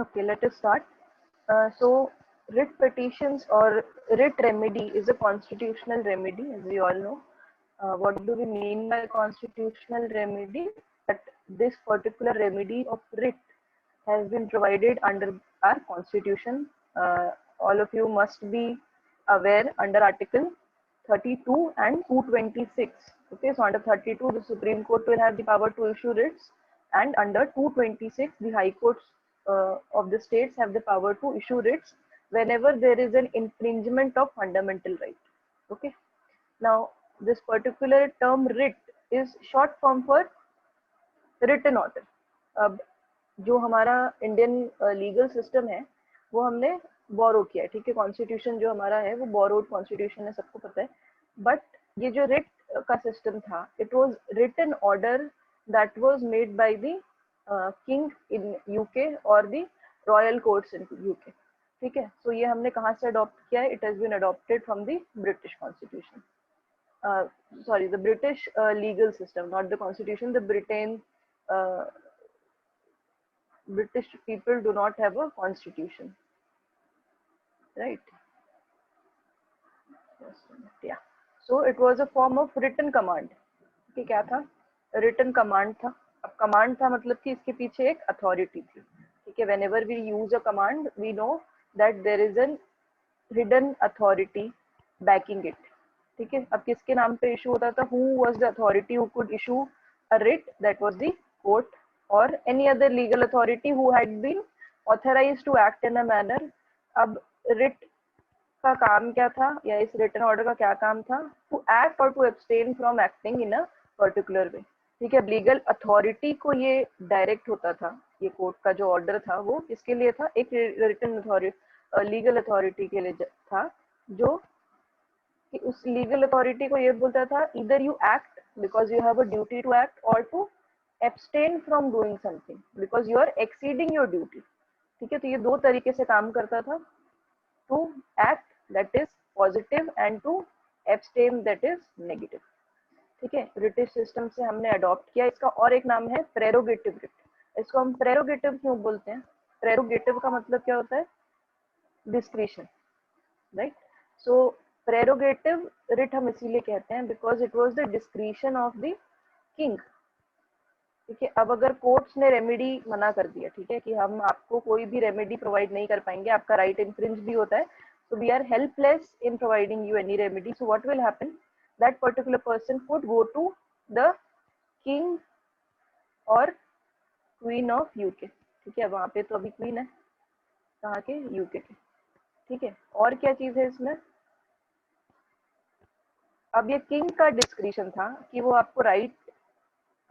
Okay, let us start. So, writ petitions or writ remedy is a constitutional remedy, as we all know. What do we mean by constitutional remedy? That this particular remedy of writ has been provided under our constitution. All of you must be aware under Article 32 and 226. Okay, so under 32, the Supreme Court will have the power to issue writs, and under 226, the High Courts of the states have the power to issue writs whenever there is an infringement of fundamental right. Okay. Now, this particular term writ is short form for written order. अब जो हमारा Indian legal system है वो हमने बोरो किया है, ठीक है। कॉन्स्टिट्यूशन जो हमारा है वो बोरोड कॉन्स्टिट्यूशन है, सबको पता है। बट ये जो रिट का सिस्टम था, it was written order that was made by the king in UK और the royal courts in UK, ठीक है। सो ये हमने कहाँ से अडॉप्ट किया है? It has been adopted from the British constitution, sorry, the British legal system, not the constitution. The British people do not have a constitution, right? Yeah. So it was a form of written command. कि क्या था? Written command था. अब command था मतलब कि इसके पीछे एक authority थी, ठीक है। Whenever we use a command, we know that there is an hidden authority backing it, ठीक है। अब किसके नाम पे इशू होता था? Who was the authority who could issue a writ? That was the court or any other legal authority who had been authorized to act in a manner. अब writ का काम क्या था, या इस रिटन ऑर्डर का क्या काम था? टू एक्ट और to abstain from acting in a particular way, ठीक है। लीगल अथॉरिटी को ये डायरेक्ट होता था, ये कोर्ट का जो ऑर्डर था वो किसके लिए था? एक रिटन अथॉरिटी, लीगल अथॉरिटी के लिए था, जो कि उस लीगल अथॉरिटी को ये बोलता था इधर you act because you have a duty to act, और to abstain from doing something because you are exceeding your duty, ठीक है। तो ये दो तरीके से काम करता था, to act that is positive and to abstain that is negative, ठीक है। ब्रिटिश सिस्टम से हमने अडॉप्ट किया। इसका और एक नाम है प्रेरोगेटिव रिट। इसको हम प्रेरोगेटिव क्यों बोलते हैं? प्रेरोगेटिव का मतलब क्या होता है? Discretion, right. So prerogative writ हम इसीलिए कहते हैं because it was the discretion of the king, ठीक है। अब अगर कोर्ट्स ने रेमेडी मना कर दिया, ठीक है, कि हम आपको कोई भी रेमेडी प्रोवाइड नहीं कर पाएंगे, आपका राइट इन्फ्रिंज भी होता है, so we are helpless in providing you any remedy. So what will happen? That particular person could go to the king or queen of UK, ठीक है। वहां पे तो अभी क्वीन है, कहाँ के? यूके के, ठीक है। और क्या चीज है इसमें? अब ये किंग का डिस्क्रिशन था कि वो आपको राइट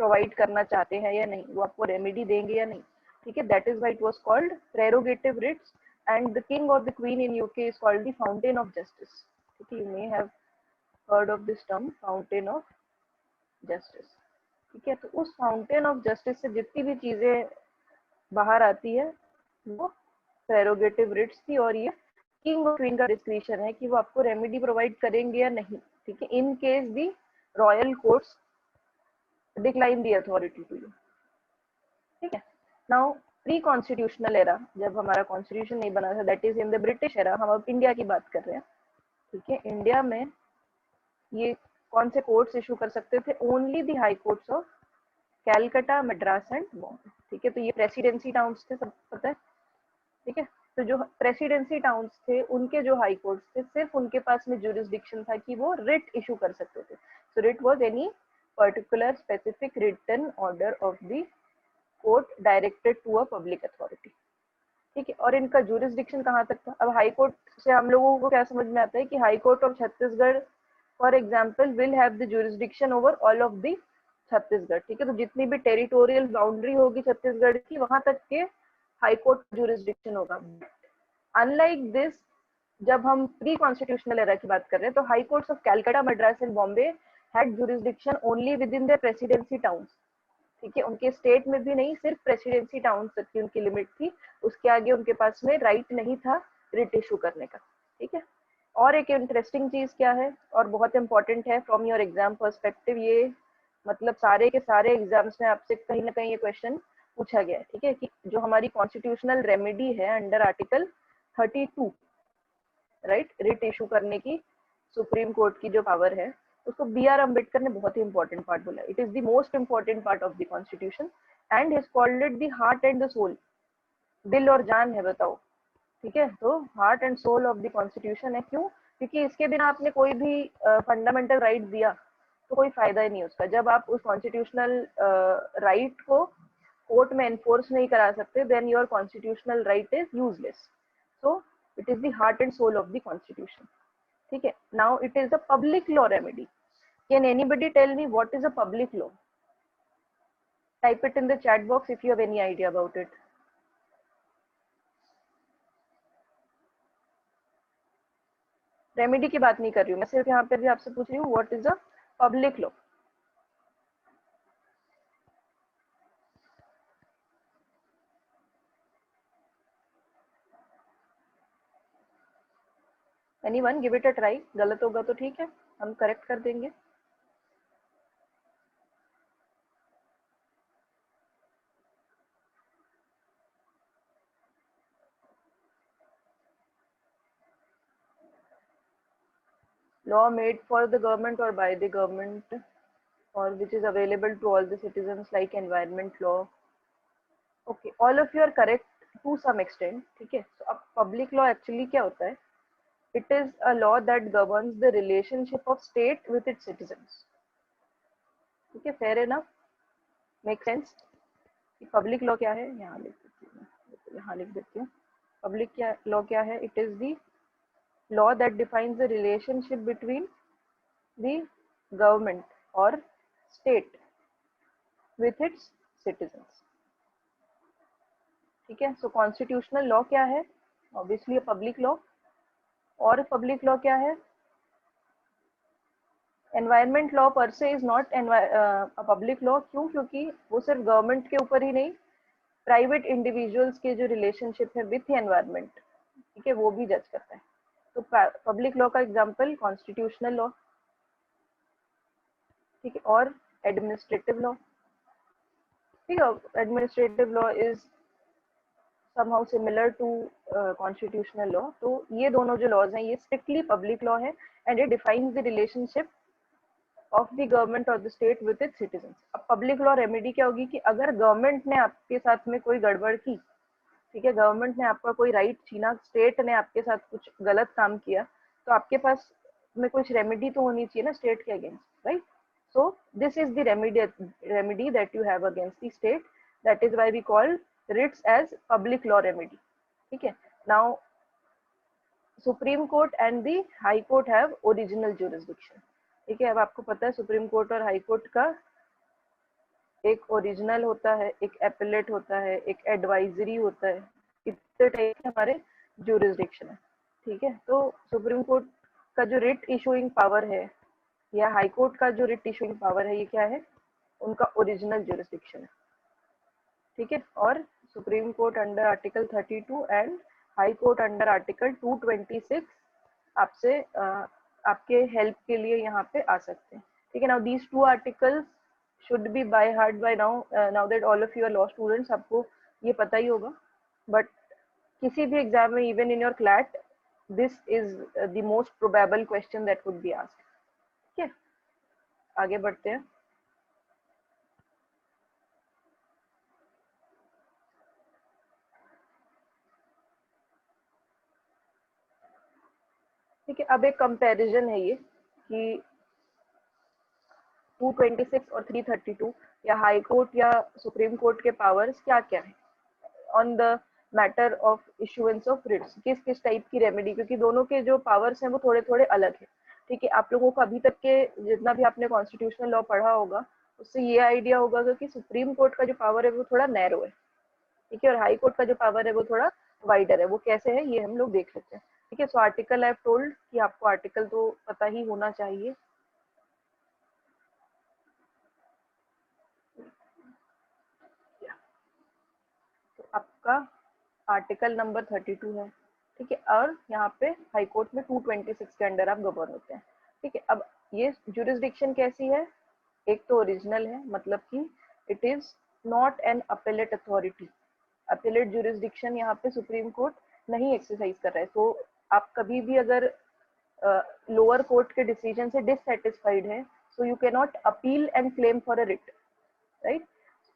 प्रोवाइड करना चाहते हैं या नहीं, वो आपको रेमेडी देंगे या नहीं, ठीक है। That is why it was called prerogative writs, and the king or the queen in UK is called the fountain of justice, okay, you may have heard of this term, fountain of justice, ठीक है। तो उस fountain of justice से जितनी भी चीजें बाहर आती है वो प्रेरोगेटिव रिट्स थी, और ये किंग और क्वीन का डिस्क्रिशन है कि वो आपको रेमेडी प्रोवाइड करेंगे या नहीं, ठीक है। In case the royal courts decline the authority to you, ठीक है। नाउ प्री कॉन्स्टिट्यूशनल एरा, जब हमारा कॉन्स्टिट्यूशन नहीं बना था, that is in the British era, हम अब इंडिया की बात कर रहे हैं, ठीक है। इंडिया में ये कौन से कोर्ट्स इशू कर सकते थे? Only the high courts of Calcutta, Madras and Bombay, ठीक है। तो ये प्रेसिडेंसी टाउन्स थे, सब पता है, ठीक है। तो जो प्रेसिडेंसी टाउन्स थे उनके जो हाई कोर्ट्स थे, सिर्फ उनके पास में ज्यूरिसडिक्शन था कि वो रिट इशू कर सकते थे। So writ was any particular specific written order of the court directed to a public authority, ठीक है। और इनका ज्यूरिसडिक्शन कहाँ तक था? अब हाई कोर्ट से हम लोगों को क्या समझ में आता है कि high court of Chhattisgarh for example will have the jurisdiction over all of the Chhattisgarh, ठीक है। तो जितनी भी टेरिटोरियल बाउंड्री होगी छत्तीसगढ़ की, वहां तक के हाई कोर्ट ज्यूरिसडिक्शन होगा। अनलाइक दिस, जब हम प्री कॉन्स्टिट्यूशनल एरा की बात कर रहे हैं, तो high courts of Calcutta, Madras and Bombay had jurisdiction only with in the presidency towns, ठीक है। उनके स्टेट में भी नहीं, सिर्फ प्रेसिडेंसी टाउन तक की उनकी लिमिट थी, उसके आगे उनके पास में राइट नहीं था रिट इशू करने का, ठीक है। और एक इंटरेस्टिंग चीज क्या है और बहुत इंपॉर्टेंट है फ्रॉम योर एग्जाम पर्सपेक्टिव, ये मतलब सारे के सारे एग्जाम्स में आपसे कहीं ना कहीं ये क्वेश्चन पूछा गया है, ठीक है, कि जो हमारी कॉन्स्टिट्यूशनल रेमेडी है under article 32, right, writ issue करने की सुप्रीम कोर्ट की जो पावर है, उसको बी आर अम्बेडकर ने बहुत ही इंपॉर्टेंट पार्ट बोला। It is the most important part of the constitution and his called it the heart and the soul, दिल और जान है, बताओ, ठीक है। तो heart and soul of the constitution है, क्यों? क्योंकि इसके बिना आपने कोई भी फंडामेंटल राइट दिया तो कोई फायदा ही नहीं उसका। जब आप उस कॉन्स्टिट्यूशनल राइट को कोर्ट में एनफोर्स नहीं करा सकते, then your constitutional right is useless. So it is the heart and soul of the constitution, ठीक है। Now it is a public law remedy. Can anybody tell me what is a public law? Type it in the chat box if you have any idea about it. Remedy की बात नहीं कर रही हूँ मैं, सिर्फ यहाँ पे भी आपसे पूछ रही हूँ what is a public law. Anyone give it a try, गलत होगा तो ठीक है, हम करेक्ट कर देंगे। Law made for the government or by the government, or which is available to all the citizens, like environment law. Okay, all of you are correct to some extent, ठीक है। So अब public law actually क्या होता है? It is a law that governs the relationship of state with its citizens. ठीक है, fair enough, make sense? Public law क्या है, यहाँ लिख देती हूँ, यहाँ लिख देती हूँ। पब्लिक क्या लॉ क्या है? It is the law that defines the relationship between the government or state with its citizens, ठीक है। सो कॉन्स्टिट्यूशनल लॉ क्या है? Obviously public law. और पब्लिक लॉ क्या है? एनवायरमेंट लॉ पर से इज नॉट पब्लिक लॉ, क्यों? क्योंकि वो सिर्फ गवर्नमेंट के ऊपर ही नहीं, प्राइवेट इंडिविजुअल्स के जो रिलेशनशिप है विथ एनवायरमेंट, ठीक है, वो भी जज करता है। तो पब्लिक लॉ का एग्जांपल कॉन्स्टिट्यूशनल लॉ, ठीक है, और एडमिनिस्ट्रेटिव लॉ, ठीक है। Administrative law is somehow similar to constitutional law। तो ये दोनों जो लॉज हैं ये स्ट्रिक्टली पब्लिक लॉ है and it defines the relationship of the government और the state with its citizens. अब पब्लिक लॉ रेमेडी क्या होगी कि अगर गवर्नमेंट ने आपके साथ में कोई गड़बड़ की, ठीक है, गवर्नमेंट ने आपका कोई राइट छीना, स्टेट ने आपके साथ कुछ गलत काम किया, तो आपके पास में कुछ रेमेडी तो होनी चाहिए ना स्टेट के against, right? So this is the remedy that you have against the state, that is why we call writs as public law remedy, ठीक है। Now supreme court and the high court have original jurisdiction, ठीक है। अब आपको पता है supreme court और high court का एक ओरिजिनल होता है, एक एपेलेट होता है, एक एडवाइजरी होता है, इतने टाइप के हमारे जुरिस्डिक्शन है, ठीक है। तो सुप्रीम कोर्ट का जो रिट इशूइंग पावर है या हाई कोर्ट का जो रिट इशूइंग पावर है, ये क्या है? उनका ओरिजिनल जुरिस्डिक्शन है, ठीक है। और supreme court under article 32 and high court under article 226 आपसे आपके हेल्प के लिए यहाँ पे आ सकते हैं, ठीक है। Now these two articles should be by heart by now that all of you are law students, आपको ये पता ही होगा। बट किसी भी एग्जाम में, even in your CLAT, this is the most probable question that would be asked, ठीक है। आगे बढ़ते हैं। ठीक है, अब एक कंपैरिजन है ये कि 226 और 332 या हाई कोर्ट या सुप्रीम कोर्ट के पावर्स क्या क्या है on the matter of issuance of writs, किस किस टाइप की रेमेडी, क्योंकि दोनों के जो पावर्स हैं वो थोड़े थोड़े अलग है, ठीक है। आप लोगों को अभी तक के जितना भी आपने कॉन्स्टिट्यूशनल लॉ पढ़ा होगा उससे ये आइडिया होगा कि सुप्रीम कोर्ट का जो पावर है वो थोड़ा नैरो है, ठीक है, और हाई कोर्ट का जो पावर है वो थोड़ा वाइडर है। वो कैसे है ये हम लोग देख लेते हैं, ठीक है। So article I have told कि आपको आर्टिकल तो पता ही होना चाहिए, तो आपका आर्टिकल नंबर 32 है, ठीक है। और यहाँ पे हाई कोर्ट में 226 के अंडर आप गवर्न होते हैं, ठीक है। अब ये जुरिस्डिक्शन कैसी है? एक तो ओरिजिनल है, मतलब कि it is not an appellate authority. Appellate jurisdiction यहाँ पे सुप्रीम कोर्ट नहीं एक्सरसाइज कर रहा है। तो आप कभी भी अगर लोअर कोर्ट के डिसीजन से डिससेटिस्फाइड है, so you can not appeal and claim for a writ, right.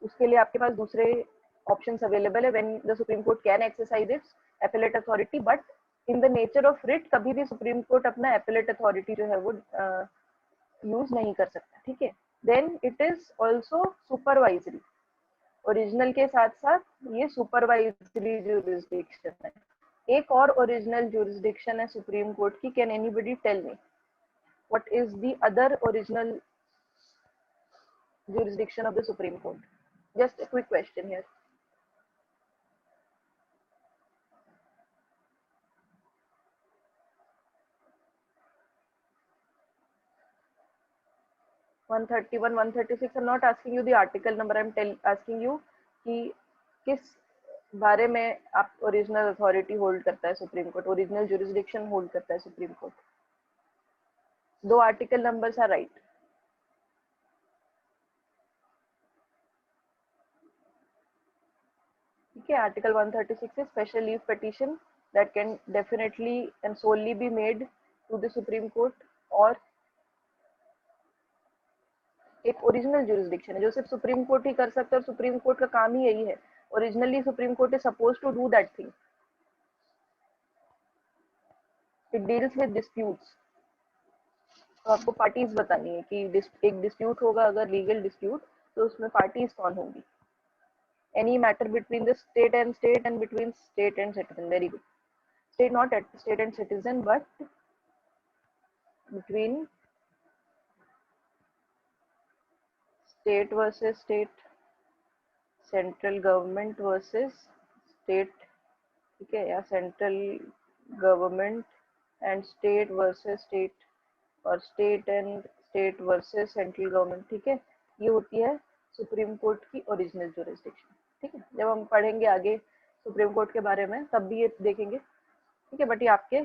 उसके लिए आपके पास दूसरे ऑप्शंस अवेलेबल है when the supreme court can exercise its appellate authority, but in the nature of writ कभी भी सुप्रीम कोर्ट अपना एपेलेट अथॉरिटी जो है वो यूज नहीं कर सकता, ठीक है। Then it is also supervisory, original के साथ साथ ये सुपरवाइजरी जुरिस्डिक्शन है। एक और ओरिजिनल जुरिस्डिक्शन है सुप्रीम कोर्ट की, can anybody tell me what is the other original jurisdiction of the Supreme Court? Just a quick question here. One 131, 136. I'm not asking you the article number. I'm asking you कि किस बारे में आप original authority hold करता है supreme court, original jurisdiction hold करता है supreme court. दो आर्टिकल नंबर्स आर राइट। ठीक है, article 136 is special leave petition that can definitely and solely be made to the Supreme Court, और एक ओरिजिनल जुरिस्डिक्शन है जो सिर्फ सुप्रीम कोर्ट ही कर सकता है, और सुप्रीम कोर्ट का काम ही यही है। Originally supreme court is suppose to do that thing. It deals with disputes. तो आपको पार्टीज बतानी है कि एक डिस्प्यूट होगा, अगर लीगल डिस्प्यूट, तो उसमें पार्टीज कौन होंगी। Any matter between the state and between state and citizen. Very good. State not at state and citizen, but between state versus state, central government versus state, ठीक है, या central government and state versus state, और state and state versus central government, ठीक है। ये होती है supreme court की ओरिजिनल जुरिस्डिक्शन, ठीक है। जब हम पढ़ेंगे आगे सुप्रीम कोर्ट के बारे में तब भी ये देखेंगे, ठीक है। बट ये आपके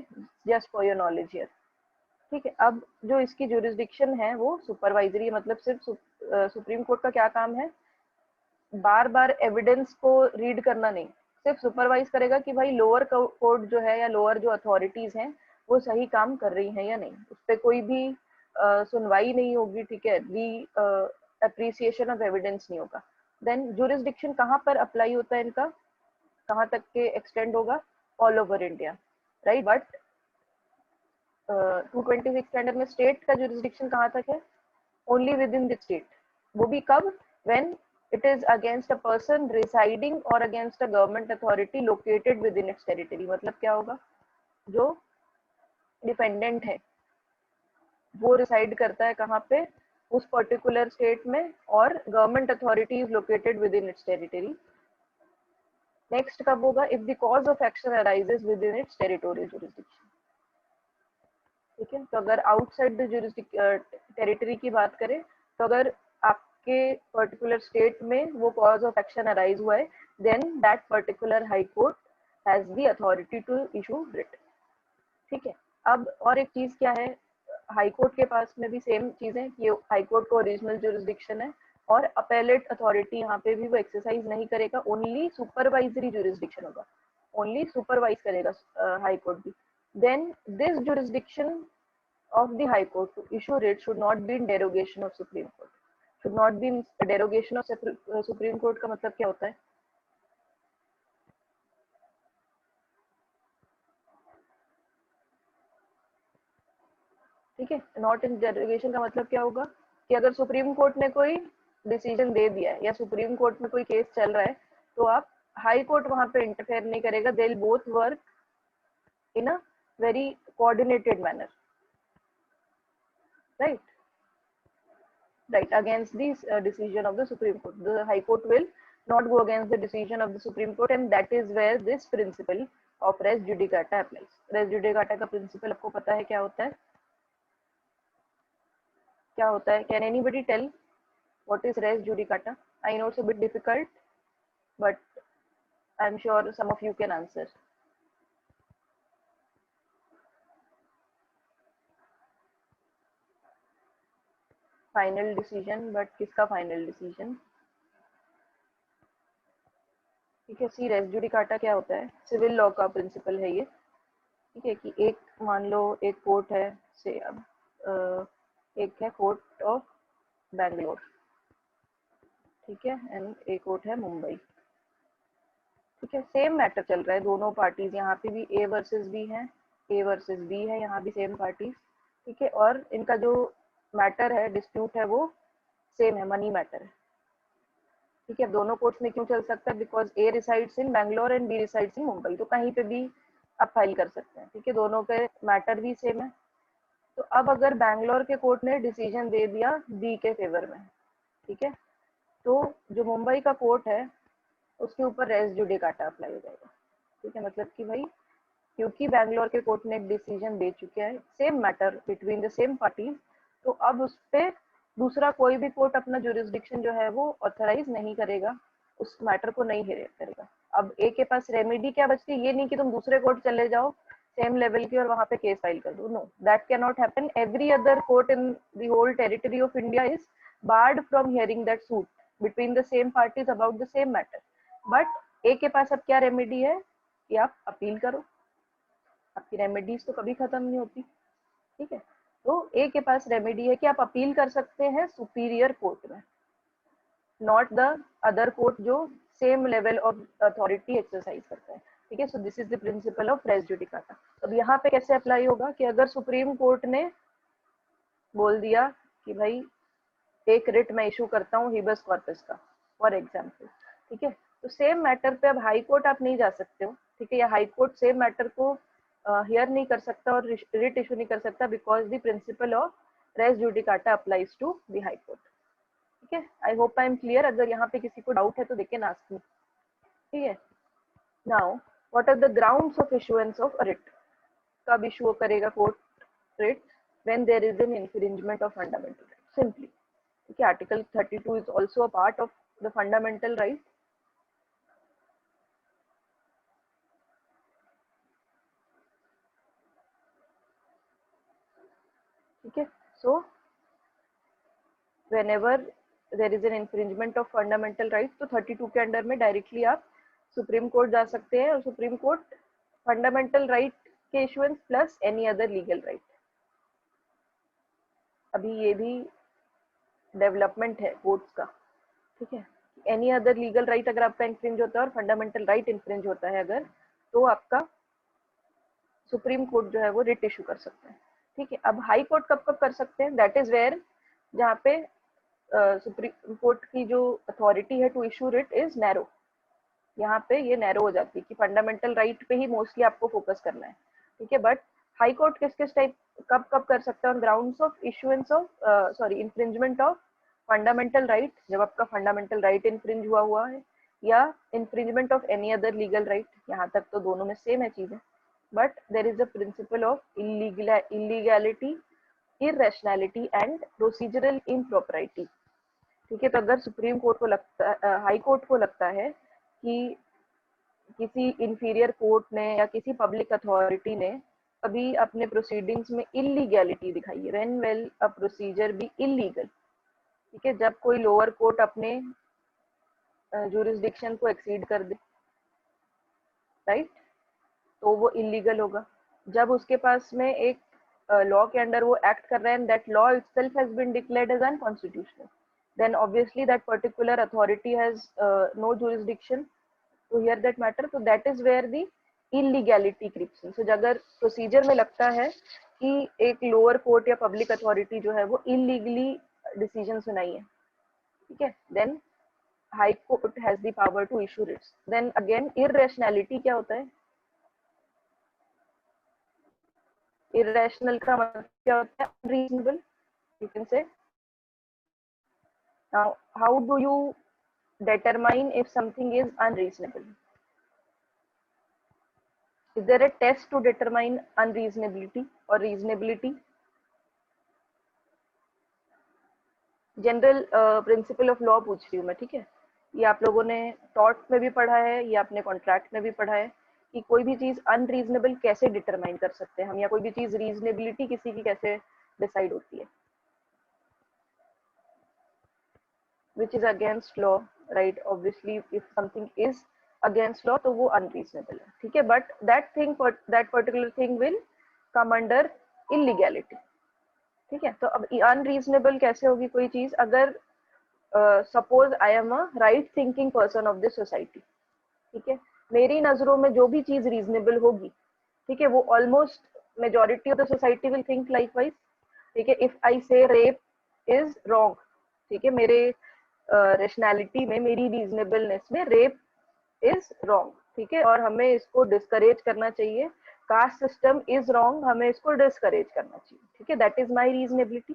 just for your knowledge here, ठीक है। अब जो इसकी जुरिस्डिक्शन है वो सुपरवाइजरी, मतलब सिर्फ सुप्रीम कोर्ट का क्या काम है, बार बार एविडेंस को रीड करना नहीं, सिर्फ सुपरवाइज करेगा कि भाई लोअर कोर्ट जो है या लोअर जो अथॉरिटीज हैं वो सही काम कर रही हैं या नहीं। उस पर कोई भी सुनवाई नहीं होगी, ठीक है, री अप्रिसिएशन ऑफ एविडेंस नहीं होगा। देन जुरिस्डिक्शन कहाँ पर अप्लाई होता है इनका, कहाँ तक के एक्सटेंड होगा, all over India, right. But 226 के अंडर में स्टेट का जुरिस्डिक्शन कहाँ तक है, only with in the state. वो भी कब, when it is against a person residing or against a government authority located within its territory। मतलब क्या होगा, जो डिपेंडेंट है वो रिसाइड करता है कहाँ पे, उस पर्टिकुलर स्टेट में, और government authority is located with in its territory. Next कब होगा, if the cause of action arises with in its territorial jurisdiction, ठीक है। तो अगर आउटसाइड द टेरिटरी की बात करें, तो अगर आपके पर्टिकुलर स्टेट में वो कॉज ऑफ एक्शन अराइज हुआ है, then that particular high court has the authority to issue writ, ठीक है। अब और एक चीज क्या है, हाई कोर्ट के पास में भी सेम चीज है कि हाई कोर्ट को ओरिजिनल जुरिस्डिक्शन है, और अपेलेट अथॉरिटी यहाँ पे भी वो एक्सरसाइज नहीं करेगा, ओनली सुपरवाइजरी जुरिस्डिक्शन होगा, ओनली सुपरवाइज करेगा हाई कोर्ट भी। Then this jurisdiction of the High Court to issue writ should not be in derogation of Supreme Court. Should not be in derogation of Supreme Court का मतलब क्या होता है, ठीक है। नॉट इन डेरोगेशन का मतलब क्या होगा कि अगर सुप्रीम कोर्ट ने कोई डिसीजन दे दिया है या सुप्रीम कोर्ट में कोई केस चल रहा है, तो आप हाई कोर्ट वहां पे इंटरफेयर नहीं करेगा। They will both work in a very coordinated manner, right, right, against the decision of the Supreme Court. The High Court will not go against the decision of the Supreme Court, and that is where this principle of res judicata applies. Res judicata का principle आपको पता है क्या होता है, क्या होता है? Can anybody tell what is res judicata? I know it's a bit difficult, but I'm sure some of you can answer. Final decision, but किसका final decision? ठीक है। सी रेस जुडिकाटा क्या होता है? सिविल लॉ का प्रिंसिपल है ये। ठीक है कि एक मान लो एक कोर्ट है से अब एक है कोर्ट ऑफ बैंगलोर, ठीक है, एंड एक कोर्ट है मुंबई। ठीक है, सेम मैटर चल रहा है, दोनों पार्टीज यहाँ पे भी ए वर्सेस बी है, ए वर्सेस बी है, यहाँ भी सेम पार्टीज। ठीक है, और इनका जो मैटर है, डिस्प्यूट है, वो सेम है, मनी मैटर है। ठीक है, दोनों कोर्ट्स में क्यों चल सकता है? Because A resides in Bangalore and B resides in Mumbai, तो कहीं पे भी आप फाइल कर सकते हैं। ठीक है, दोनों के मैटर भी सेम है। तो अब अगर बैंगलोर के कोर्ट ने डिसीजन दे दिया बी के फेवर में, ठीक है, तो जो मुंबई का कोर्ट है उसके ऊपर रेस जुडिकाटा अप्लाई हो जाएगा। ठीक है, मतलब कि भाई क्योंकि बैंगलोर के कोर्ट ने एक डिसीजन दे चुके हैं, same matter between the same party, तो अब उस पे दूसरा कोई भी कोर्ट अपना जुरिस्डिक्शन जो है वो ऑथराइज नहीं करेगा, उस मैटर को नहीं हेयर करेगा। अब ए के पास रेमेडी क्या बचती है? ये नहीं कि तुम दूसरे कोर्ट चले जाओ सेम लेवल की और वहां पे केस फाइल कर दो। No, that can not happen. Every other court in the whole territory of India is barred from hearing that suit between the same parties about the same matter. But A के पास अब क्या remedy है कि आप appeal करो, आपकी remedies तो कभी खत्म नहीं होती। ठीक है, तो ए के पास रेमेडी है कि आप अपील कर सकते हैं सुपीरियर कोर्ट में, नॉट द अदर कोर्ट जो same level of authority exercise करता है। ठीक है, so this is the principle of res judicata. अब यहाँ पे कैसे अप्लाई होगा कि अगर सुप्रीम कोर्ट ने बोल दिया कि भाई एक रिट मैं इशू करता हूँ हिबस कॉर्पस का, फॉर एग्जाम्पल, ठीक है, तो सेम मैटर पे अब हाई कोर्ट आप नहीं जा सकते हो। ठीक है, या हाई कोर्ट सेम मैटर को हियर नहीं कर सकता और रिट इशू नहीं कर सकता, because the principle of res judicata applies to the high court. ठीक है, I hope I am clear. अगर यहाँ पे किसी को डाउट है तो देखे ना। ठीक है, now what are the grounds of issuance of writ? कब इशू करेगा court writ? When there is an infringement of fundamental right, simply. Okay, Article 32 is also a part of the fundamental right. Okay, so whenever there is an infringement of fundamental rights, तो 32 के under में directly आप supreme court जा सकते हैं और supreme court fundamental right के issuance plus any other legal right, अभी ये भी डेवलपमेंट है कोर्ट्स का। ठीक है, एनी अदर लीगल राइट अगर आपका इन्फ्रिंज होता है और फंडामेंटल राइट इन्फ्रिंज होता है अगर, तो आपका सुप्रीम कोर्ट जो है वो रिट इशू कर सकते हैं। ठीक है, अब हाई कोर्ट कब कब कर सकते हैं? दैट इज वेयर जहाँ पे सुप्रीम कोर्ट की जो अथॉरिटी है to issue writ is narrow, यहाँ पे ये नैरो हो जाती है कि फंडामेंटल राइट पे ही मोस्टली आपको फोकस करना है। ठीक है, बट हाई कोर्ट किस किस टाइप कब कब कर सकता है? On grounds of issuance of sorry infringement of fundamental right, जब आपका फंडामेंटल राइट इन्फ्रिंज हुआ है, या infringement of any other legal right. यहाँ तक तो दोनों में सेम है चीजें, but there is a principle of illegality, irrationality and procedural impropriety। ठीक है, तो अगर सुप्रीम कोर्ट को लगता, हाई कोर्ट को लगता है कि किसी इंफीरियर कोर्ट ने या किसी पब्लिक अथॉरिटी ने कभी अपने प्रोसीडिंग्स में इलीगैलिटी दिखाई है, when will a procedure be illegal? ठीक है, जब कोई लोअर कोर्ट अपने जुरिस्डिक्शन को एक्सीड कर दे, राइट, तो वो इलीगल होगा। जब उसके पास में एक लॉ के अंडर वो एक्ट कर रहे हैं, that law itself has been declared as unconstitutional, then obviously that particular authority has no jurisdiction to hear that matter, so that is where the illegality creeps in। so अगर procedure में लगता है कि एक lower court या public authority जो है वो इलीगली डिसीजन सुनाई है, ठीक है, then high court has the power to issue writs. then again irrationality क्या होता है? irrational का मतलब क्या होता है? unreasonable, you can say। now how do you determine if something is unreasonable? Is there a test to determine unreasonability or reasonability? General principle of law पूछ रही हूँ मैं, ठीक है, ये आप लोगों ने टॉट में भी पढ़ा है, ये आपने कॉन्ट्रैक्ट में भी पढ़ा है कि कोई भी चीज अनरीजनेबल कैसे डिटरमाइन कर सकते हैं हम, या कोई भी चीज रीजनेबिलिटी किसी की कैसे डिसाइड होती है, which is against law, right? Obviously if something is against law तो वो अनरीजनेबल है, ठीक है, but that particular thing will come under illegality, ठीक है। तो अब अनरीजनेबल कैसे होगी कोई चीज, अगर suppose I am a right thinking person of this society, ठीक है, मेरी नजरों में जो भी चीज रीजनेबल होगी, ठीक है, वो almost majority of the society will think likewise, ठीक है। इफ आई से रेप इज रॉन्ग, ठीक है, मेरे रेशनैलिटी में, मेरी रीजनेबलनेस में रेप इज रॉन्ग, ठीक है, और हमें इसको डिस्करेज करना चाहिए, कास्ट सिस्टम इज रॉन्ग, हमें इसको डिस्करेज करना चाहिए, ठीक है, दैट इज माई रीजनेबिलिटी,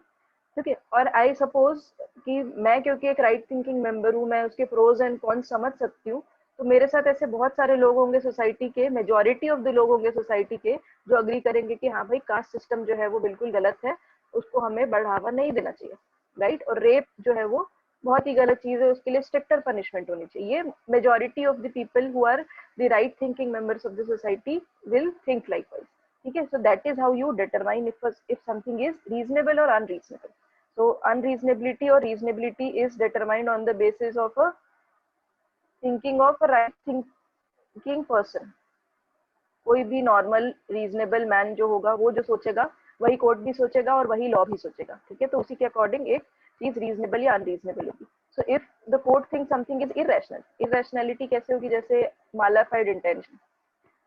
ठीक है। और आई सपोज कि मैं क्योंकि एक राइट थिंकिंग मेंबर हूँ, मैं उसके प्रोज एंड कॉन्स समझ सकती हूँ, तो मेरे साथ ऐसे बहुत सारे लोग होंगे सोसाइटी के, मेजोरिटी ऑफ द लोग होंगे सोसाइटी के जो अग्री करेंगे कि हाँ भाई कास्ट सिस्टम जो है वो बिल्कुल गलत है, उसको हमें बढ़ावा नहीं देना चाहिए, राइट। और रेप जो है वो बहुत ही गलत चीज है, उसके लिए स्ट्रिक्टर पनिशमेंट होनी चाहिए। Majority of the people who are the right thinking members of the society will think likewise, ठीक है। So that is how you determine if something is reasonable or unreasonable. So unreasonability or reasonability is determined on the basis of a thinking of a right thinking person. कोई भी normal reasonable man जो होगा, वो जो सोचेगा वही court भी सोचेगा और वही लॉ भी सोचेगा, ठीक है। तो उसी के अकॉर्डिंग एक चीज रीजनेबल या अनरीजनेबल होगी। So if the court think something is irrational, irrationality कैसे होगी, जैसे मालाफाइड इंटेंशन।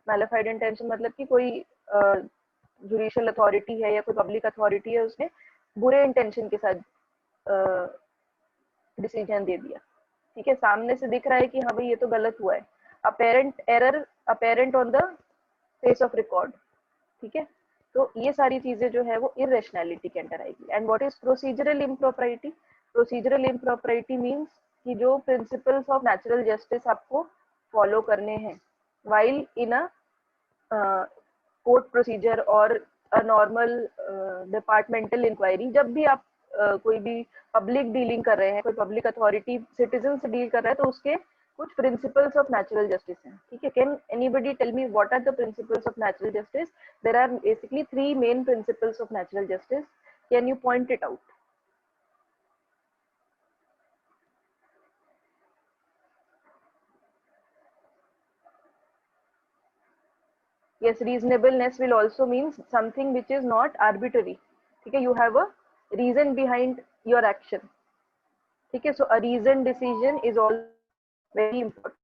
मालाफाइड इंटेंशन मतलब कि कोई जुडिशियल अथॉरिटी है या कोई पब्लिक अथॉरिटी है, उसने बुरे इंटेंशन के साथ डिसीजन दे दिया, ठीक है, सामने से दिख रहा है कि हाँ भाई ये तो गलत हुआ है, apparent error apparent on the face of record, ठीक है। तो ये सारी चीजें जो है वो इरेशनैलिटी के अंडर आएगी। And what is procedural impropriety? Procedural impropriety means कि जो प्रिंसिपल्स ऑफ नेचुरल जस्टिस आपको फॉलो करने हैं while in a court procedure और नॉर्मल डिपार्टमेंटल इंक्वायरी। जब भी आप कोई भी पब्लिक डीलिंग कर रहे हैं, कोई पब्लिक अथॉरिटी सिटीजन से डील कर रहा है, तो उसके कुछ प्रिंसिपल्स ऑफ नेचुरल जस्टिस हैं, ठीक है। Can anybody tell me what are the principles of natural justice? There are basically 3 main principles of natural justice. Can you point it out? Yes, reasonableness will also means something which is not arbitrary, ठीक है, you have a reason behind your action, ठीक है। so a reasoned decision is all very important,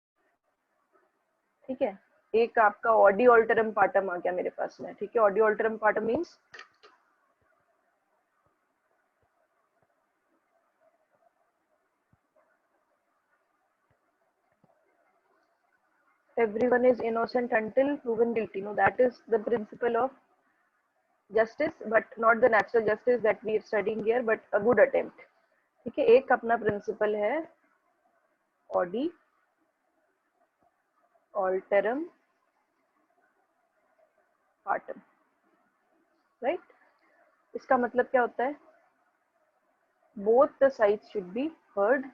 ठीक है। एक आपका Audi alteram partum आ गया मेरे पास में, ठीक है। Audi alteram partum means everyone is innocent until proven guilty. No, that is the principle of justice, but not the natural justice that we are studying here, but a good attempt, ठीक है। एक अपना principal है Audi alteram partum, right. इसका मतलब क्या होता है? both the sides should be heard,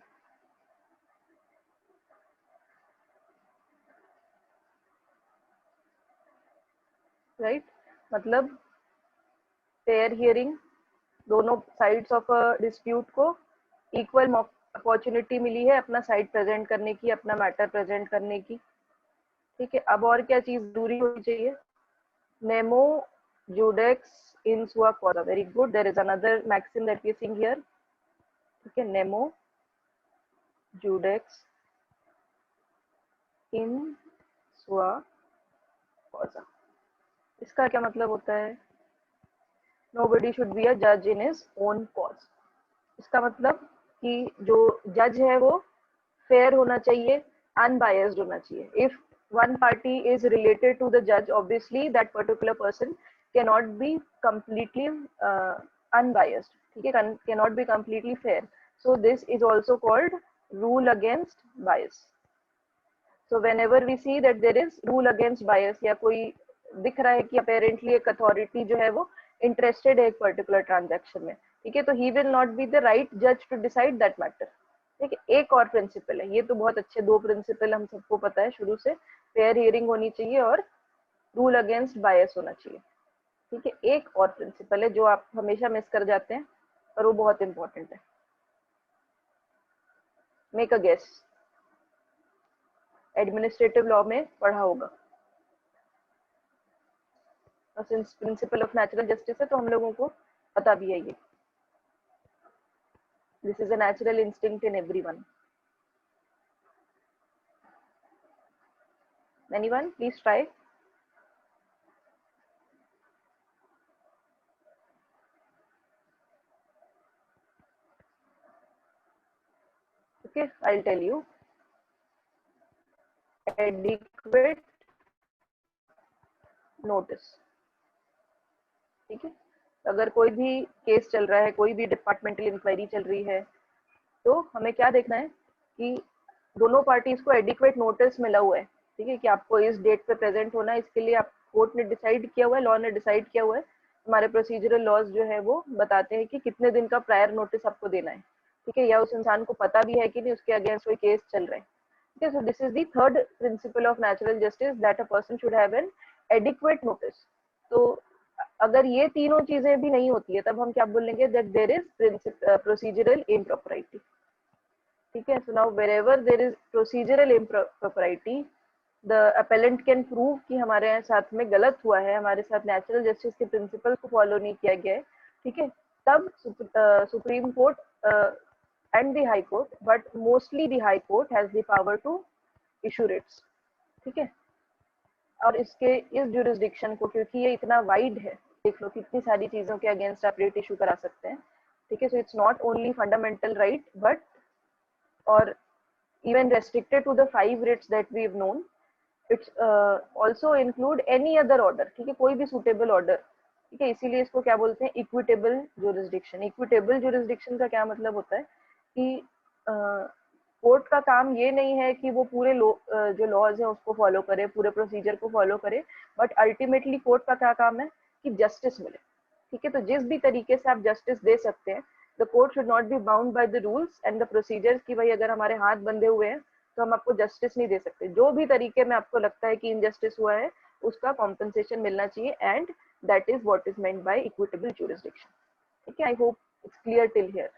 right. मतलब फेयर हियरिंग, दोनों साइड्स ऑफ अ डिस्प्यूट को इक्वल अपॉर्चुनिटी मिली है अपना साइड प्रेजेंट करने की, अपना मैटर प्रेजेंट करने की, ठीक है। अब और क्या चीज जरूरी होनी चाहिए? Nemo judex in sua causa, very good. There is another maxim that we seeing here, ठीक है, नेमो जुडेक्स इन सुआ कॉजा। इसका क्या मतलब होता है? नोबडी शुड बी अ जज इन हिज ओन कॉज। इसका मतलब कि जो जज है वो फेयर होना चाहिए, अनबायस्ड होना चाहिए। If one party is related to the judge, obviously that particular person cannot be completely unbiased, ठीक है, cannot be completely fair. So this is also called rule against bias. So whenever we see that there is rule against bias, या कोई दिख रहा है कि apparently एक authority जो है वो interested है एक particular transaction में, ठीक है, तो he will not be the right judge to decide that matter, ठीक है। एक और प्रिंसिपल है, ये तो बहुत अच्छे 2 प्रिंसिपल हम सबको पता है शुरू से, फेयर हियरिंग होनी चाहिए और रूल अगेंस्ट बायस होना चाहिए, ठीक है। एक और प्रिंसिपल है जो आप हमेशा मिस कर जाते हैं और वो बहुत इंपॉर्टेंट है। Make a guess. Administrative law में पढ़ा होगा। और since principle of natural justice है तो हम लोगों को पता भी है ये। This is a natural instinct in everyone. Anyone please try. Okay, I'll tell you. Adequate notice. ठीक है, अगर कोई भी केस चल रहा है, कोई भी डिपार्टमेंटल इंक्वायरी चल रही है, तो हमें क्या देखना है कि दोनों पार्टीज को एडिक्वेट नोटिस मिला हुआ है। ठीक है, कि आपको इस डेट पे प्रेजेंट होना है, इसके लिए आप कोर्ट ने डिसाइड किया हुआ है, लॉ ने डिसाइड किया हुआ है। हमारे प्रोसीजरल लॉज जो है वो बताते हैं कि कितने दिन का प्रायर नोटिस आपको देना है। ठीक है, या उस इंसान को पता भी है कि नहीं उसके अगेंस्ट कोई केस चल रहा है। ठीक है, so this is the third principal of natural justice, that a person should have an adequate notice. तो अगर ये तीनों चीजें भी नहीं होती है तब हम क्या बोलेंगे, that there is procedural impropriety. ठीक है, so now wherever there is procedural impropriety, the appellant can prove कि हमारे साथ में गलत हुआ है, हमारे साथ नेचुरल जस्टिस के प्रिंसिपल को फॉलो नहीं किया गया है। ठीक है, तब supreme court and the high court, but mostly the high court has the power to issue writs. ठीक है, और इसके इस जुरिस्डिक्शन को, क्योंकि ये इतना वाइड है, देख लो कितनी सारी चीजों के अगेंस्ट आप रिट इशू करा सकते हैं। ठीक है, so it's not only fundamental right but और even restricted to the 5 writs that we've known. It's also include any other order. ठीक है, कोई भी suitable order। ठीक है, इसीलिए इसको क्या बोलते हैं, इक्विटेबल jurisdiction। इक्विटेबल jurisdiction का क्या मतलब होता है कि कोर्ट का काम ये नहीं है कि वो पूरे जो लॉज है उसको फॉलो करे, पूरे प्रोसीजर को फॉलो करे, बट अल्टीमेटली कोर्ट का क्या काम है कि जस्टिस मिले। ठीक है, तो जिस भी तरीके से आप जस्टिस दे सकते हैं, the court should not be bound by the rules and the procedures कि भाई अगर हमारे हाथ बंधे हुए हैं तो हम आपको जस्टिस नहीं दे सकते। जो भी तरीके में आपको लगता है कि इनजस्टिस हुआ है उसका कॉम्पनसेशन मिलना चाहिए, and that is what is meant by equitable jurisdiction. ठीक है, I hope it's clear till here.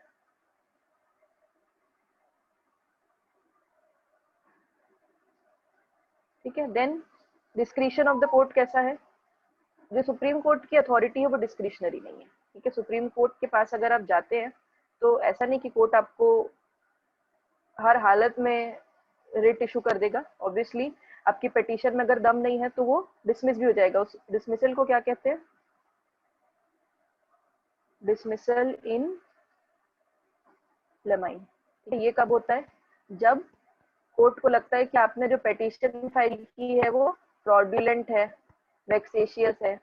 ठीक है, then discretion of the court कैसा है। जो सुप्रीम कोर्ट की अथॉरिटी है वो डिस्क्रिशनरी नहीं है। ठीक है, सुप्रीम कोर्ट के पास अगर आप जाते हैं तो ऐसा नहीं कि कोर्ट आपको हर हालत में रिट इशू कर देगा। ऑब्वियसली आपकी पिटीशन में अगर दम नहीं है तो वो डिसमिस भी हो जाएगा। उस डिसमिसल को क्या कहते हैं, डिसमिसल इन लेमाइन। ठीक है, ये कब होता है, जब कोर्ट को लगता है कि आपने जो पिटीशन फाइल की है वो फ्रॉडुलेंट है, वेक्सेशियस है,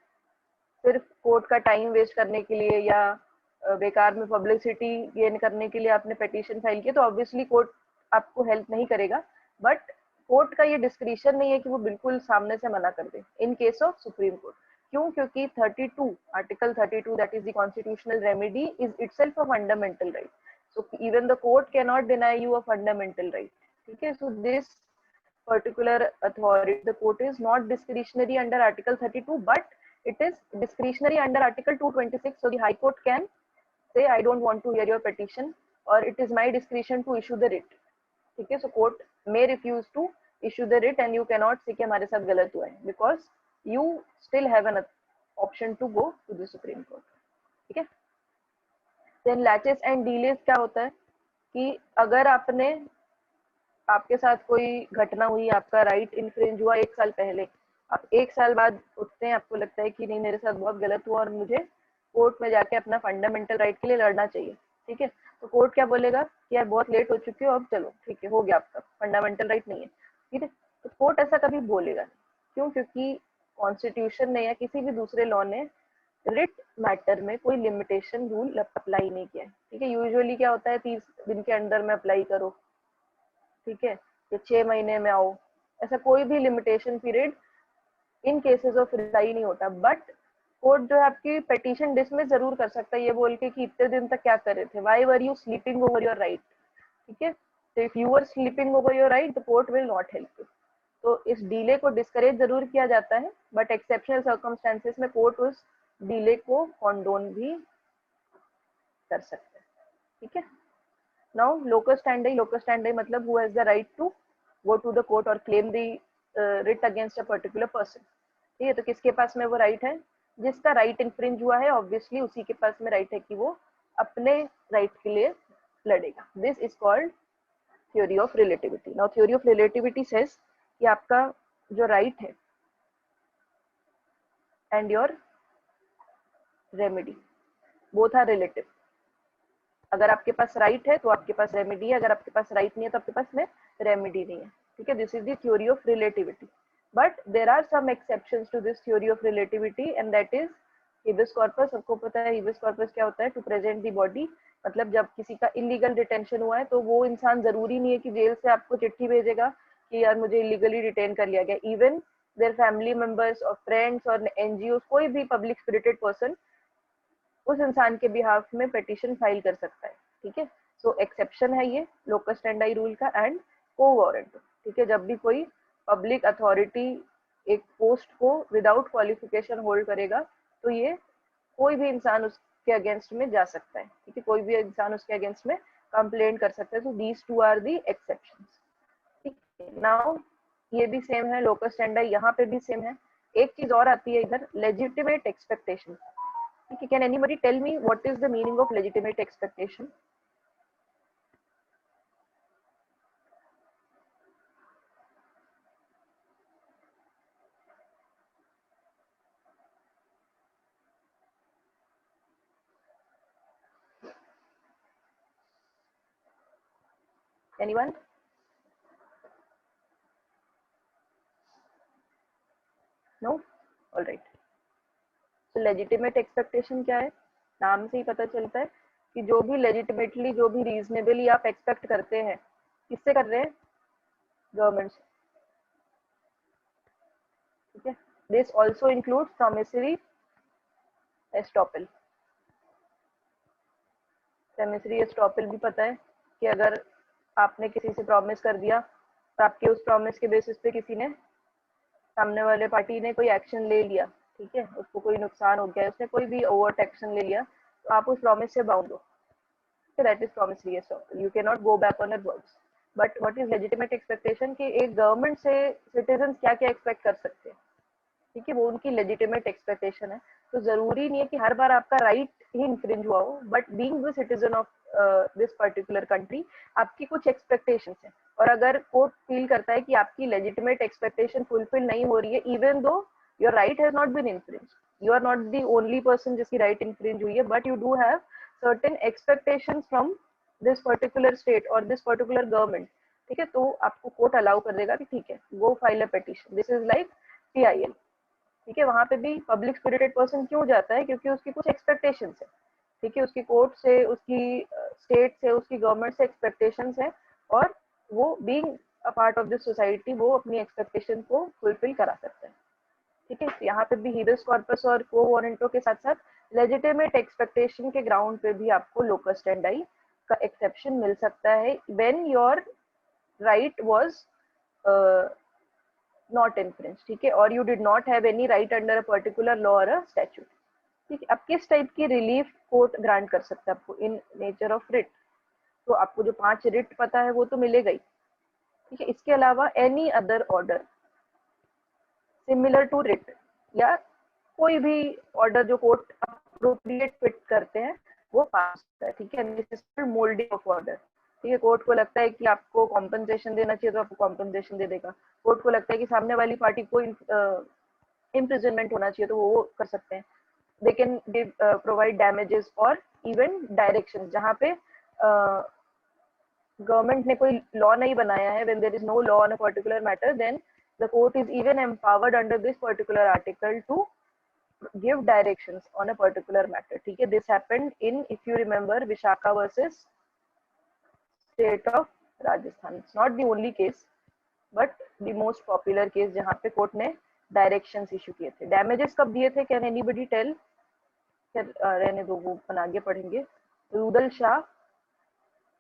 सिर्फ कोर्ट का टाइम वेस्ट करने के लिए या बेकार में पब्लिसिटी गेन करने के लिए आपने पिटीशन फाइल की, तो ऑब्वियसली कोर्ट आपको हेल्प नहीं करेगा। बट कोर्ट का ये डिस्क्रिशन नहीं है कि वो बिल्कुल सामने से मना कर दे in case of supreme court. क्यों, क्योंकि 32 article 32 that is the constitutional remedy is itself a fundamental right. So even the court can not deny you a fundamental right. ठीक है, so this particular authority, the court is not discretionary under article 32 but it is discretionary under article 226. So the high court can say I don't want to hear your petition or it is my discretion to issue the writ. ठीक है, so court may refuse to issue the writ and you cannot say कि हमारे साथ गलत हुआ है, because you still have an option to go to the supreme court. ठीक है, then latches and delays क्या होता है कि अगर आपके साथ कोई घटना हुई, आपका राइट इन्फ्रिंज हुआ 1 साल पहले, आप 1 साल बाद उठते हैं, आपको लगता है कि नहीं मेरे साथ बहुत गलत हुआ और मुझे कोर्ट में जाके अपना फंडामेंटल राइट के लिए लड़ना चाहिए। ठीक है, तो कोर्ट क्या बोलेगा कि यार बहुत लेट हो चुके हो, अब चलो ठीक है, हो गया, आपका फंडामेंटल राइट नहीं है। ठीक है, तो कोर्ट ऐसा कभी बोलेगा नहीं। क्यों, क्योंकि कॉन्स्टिट्यूशन ने या किसी भी दूसरे लॉ ने रिट मैटर में कोई लिमिटेशन रूल अप्लाई नहीं किया है। ठीक है, यूजुअली क्या होता है 30 दिन के अंदर में अप्लाई करो, ठीक है, या 6 महीने में आओ, ऐसा कोई भी limitation period in cases of रिसाई नहीं होता। बट कोर्ट जो है आपकी पिटीशन डिसमिस जरूर कर सकता है ये बोल के कि इतने दिन तक क्या कर रहे थे, why were you sleeping over your right. ठीक है, तो if you were sleeping over your right the court will not help you. तो इस डीले को डिस्करेज जरूर किया जाता है, बट एक्सेप्शनल सर्कमस्टेंसेस में कोर्ट उस डीले को कॉन्डोन भी कर सकते हैं। ठीक है, now locus standi. Locus standi मतलब who has the right to go to the court or claim the writ against a particular person. ठीक है, तो किसके पास में वो राइट है? जिसका राइट इन्फ्रिंज हुआ है ऑब्वियसली उसी के पास में राइट है कि वो अपने राइट के लिए लड़ेगा. This is called theory of relativity. Now theory of relativity says कि आपका जो राइट है and your remedy both are relative. अगर आपके पास राइट है तो आपके पास रेमेडी है, अगर आपके पास राइट नहीं है तो आपके पास में रेमेडी नहीं है. ठीक है, this is the theory of relativity. But there are some exceptions to this theory of relativity and that is habeas corpus. सबको पता है हिबिस कॉर्पस क्या होता है? To present the body. मतलब जब किसी का इलीगल डिटेंशन हुआ है तो वो इंसान जरूरी नहीं है कि जेल से आपको चिट्ठी भेजेगा कि यार मुझे इलीगली डिटेन कर लिया गया. इवन देयर फैमिली मेंबर्स और फ्रेंड्स और एनजीओ, कोई भी पब्लिक स्पिरिटेड पर्सन उस इंसान के बिहाफ में पिटीशन फाइल कर सकता है. ठीक है, सो एक्सेप्शन है ये लोकस स्टैंडाई रूल का एंड को वारंट. ठीक है, जब भी कोई पब्लिक अथॉरिटी एक पोस्ट को विदाउट क्वालिफिकेशन होल्ड करेगा तो ये कोई भी इंसान उसके अगेंस्ट में जा सकता है. ठीक है, कोई भी इंसान उसके अगेंस्ट में कंप्लेंट कर सकता है. So these two are the exceptions. ठीक है, नाउ ये भी सेम है लोकस स्टैंडाई, यहाँ पे भी सेम है. एक चीज और आती है इधर, legitimate expectation. Can anybody tell me what is the meaning of legitimate expectation? Anyone? No? All right. So legitimate expectation क्या है? नाम से ही पता चलता है कि जो भी legitimately, जो भी reasonably आप expect करते हैं, किससे कर रहे हैं? गवर्नमेंट से. ठीक है, this also includes promissory estoppel. promissory estoppel भी पता है कि अगर आपने किसी से प्रॉमिस कर दिया तो आपके उस प्रॉमिस के बेसिस पे किसी ने, सामने वाले पार्टी ने कोई एक्शन ले लिया, ठीक है, उसको कोई नुकसान हो गया, उसने कोई भी ओवर्ट एक्शन ले लिया, तो आप उस प्रॉमिस से बाउंड हो. That is promissory estoppel. You can not go back on your words. But what is legitimate expectation कि एक गवर्नमेंट से सिटीजन क्या क्या एक्सपेक्ट कर सकते हैं. ठीक है, वो उनकी लेजिटिमेट एक्सपेक्टेशन है. तो जरूरी नहीं है कि हर बार आपका राइट ही इन्फ्रिंज हुआ हो, but being the citizen of this particular country आपकी कुछ एक्सपेक्टेशंस है. और अगर कोर्ट फील करता है कि आपकी लेजिटिमेट एक्सपेक्टेशन फुलफिल नहीं हो रही है, even though your right has not been infringe, you are not the only person जिसकी राइट इन्फ्रिंज हुई है, but you do have certain expectations from this particular state और दिस पर्टिकुलर गवर्नमेंट. ठीक है, तो आपको कोर्ट अलाउ कर देगा कि ठीक है, go file a petition. This is like PIL. ठीक है, वहां पे भी पब्लिक स्पिरिटेड पर्सन क्यों जाता है? क्योंकि उसकी कुछ एक्सपेक्टेशंस है. ठीक है, उसकी कोर्ट से, उसकी स्टेट से, उसकी गवर्नमेंट से एक्सपेक्टेशंस है और वो being a part of this society वो अपनी एक्सपेक्टेशन को फुलफिल करा सकता है. ठीक है, यहाँ पे भी हिबिस कॉर्पस और को वारंटो के साथ साथ लेजिटिमेट एक्सपेक्टेशन के ग्राउंड पे भी आपको लोकस स्टैंडाई का एक्सेप्शन मिल सकता है when your right was not infringed. ठीक है, और you did not have any right under a particular law or a statute. ठीक है, अब किस टाइप की रिलीफ कोर्ट ग्रांट कर सकता है आपको? In nature of writ. तो आपको जो 5 रिट पता है वो तो मिलेगा ही. ठीक है, इसके अलावा any other order similar to writ या कोई भी ऑर्डर जो कोर्ट अप्रोप्रिएट फिट करते हैं वो पास होता है. ठीक है, this is moulding of order. ठीक है, कोर्ट को लगता है कि आपको कॉम्पनसेशन देना चाहिए तो आपको कॉम्पनसेशन दे देगा. कोर्ट को लगता है कि सामने वाली पार्टी को इम्प्रिजनमेंट होना चाहिए तो वो कर सकते हैं. दे कैन प्रोवाइड डैमेजेस और इवन डायरेक्शन. जहाँ पे गवर्नमेंट ने कोई लॉ नहीं बनाया है, when there is no law on a particular matter, then the court is even empowered under this particular article to give directions on a particular matter. ठीक है, this happened in, if you remember, Vishaka versus state of Rajasthan. It's not the only case, but the most popular case जहाँ पे court ने directions issue किए थे. Damages कब दिए थे? Can anybody tell? रहने दो, वो अपन आगे पढ़ेंगे. रुदल शाह.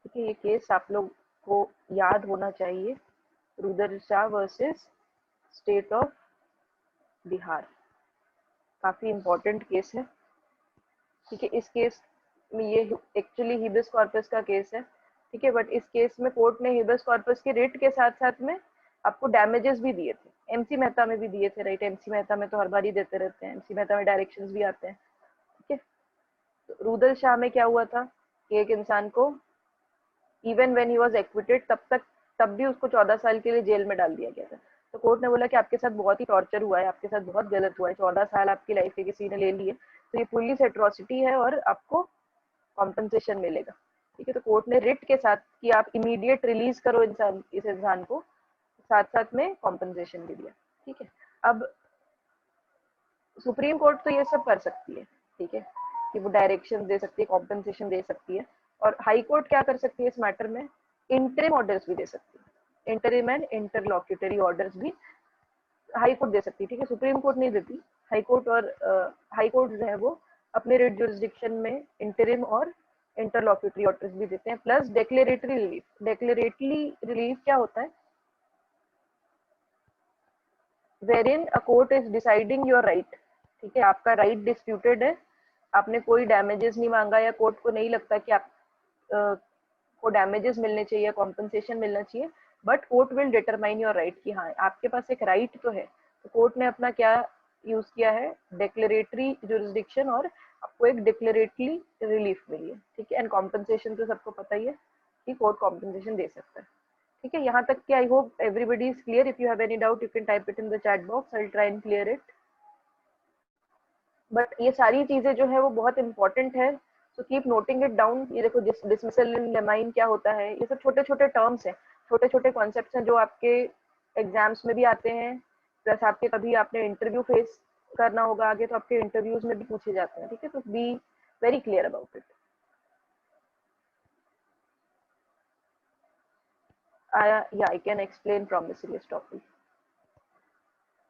ठीक है, ये केस आप लोग को याद होना चाहिए. Rudal Shah versus state of Bihar. काफी इंपॉर्टेंट केस है. ठीक है, इस केस में ये एक्चुअली हिबिस कॉर्पस का केस है. ठीक है, बट इस केस में कोर्ट ने हिबिस कॉर्पस के रिट के साथ साथ में आपको डैमेजेस भी दिए थे, एमसी मेहता में भी दिए थे, राइट? एमसी मेहता में तो हर बार ही देते रहते हैं, एमसी मेहता में डायरेक्शंस भी आते हैं, ठीक है? तो रुदल शाह में क्या हुआ था कि एक इंसान को even when he was acquitted तब भी उसको 14 साल के लिए जेल में डाल दिया गया था। तो कोर्ट ने बोला कि आपके साथ बहुत ही टॉर्चर हुआ है, आपके साथ बहुत गलत हुआ है, 14 साल आपकी लाइफ के किसी ने ले लिए, तो ये पुलिस एट्रोसिटी है और आपको कॉम्पनसेशन मिलेगा, ठीक है? तो कोर्ट ने रिट के साथ कि आप इमीडिएट रिलीज करो इस इंसान को, साथ साथ में कॉम्पनसेशन भी दिया, ठीक है? अब सुप्रीम कोर्ट तो ये सब कर सकती है, ठीक है, कि वो डायरेक्शन दे सकती है, कॉम्पनसेशन दे सकती है, और हाई कोर्ट क्या कर सकती है इस मैटर में? इंटरिम ऑर्डर्स भी दे सकती है, इंटरिम एंड इंटरलॉक्यूटरी ऑर्डर्स भी हाई कोर्ट दे सकती है, ठीक है? सुप्रीम कोर्ट नहीं देती। हाई कोर्ट और हाई कोर्ट जो है वो अपने रिट जुरिस्डिक्शन में इंटरिम और इंटरलॉक्यूटरी ऑर्डर्स भी देते हैं, प्लस डेक्लेरेटरी रिलीफ। डेक्लेरेटरी रिलीफ क्या होता है? wherein a court is deciding your right, ठीक है? आपका राइट डिस्प्यूटेड है, आपने कोई डैमेजेस नहीं मांगा या कोर्ट को नहीं लगता कि आप को डैमेजेस मिलने चाहिए, कॉम्पनसेशन मिलना चाहिए, but court will determine your right कि हाँ आपके पास एक राइट तो है। तो कोर्ट ने अपना क्या यूज किया है? डेक्लेरेटरी जुरिस्डिक्शन, और आपको एक डिक्लेरेटरी रिलीफ मिली है, ठीक है? एंड कॉम्पनसेशन तो सबको पता ही है कि कोर्ट कॉम्पनसेशन दे सकता है, ठीक है? यहाँ तक कि I hope everybody is clear. If you have any doubt you can type it in the chat box, I will try and clear it. But ये सारी चीजें जो है वो बहुत इंपॉर्टेंट है, so keep noting it down. ये देखो डिसमिसल इन लेमाइन क्या होता है, ये सब छोटे छोटे टर्म्स हैं, छोटे छोटे कॉन्सेप्ट्स हैं जो आपके एग्जाम्स में भी आते हैं, प्लस आपके कभी आपने इंटरव्यू फेस करना होगा आगे तो आपके इंटरव्यूज में भी पूछे जाते हैं, ठीक है? तो be very clear about it. I can explain promissory estoppel,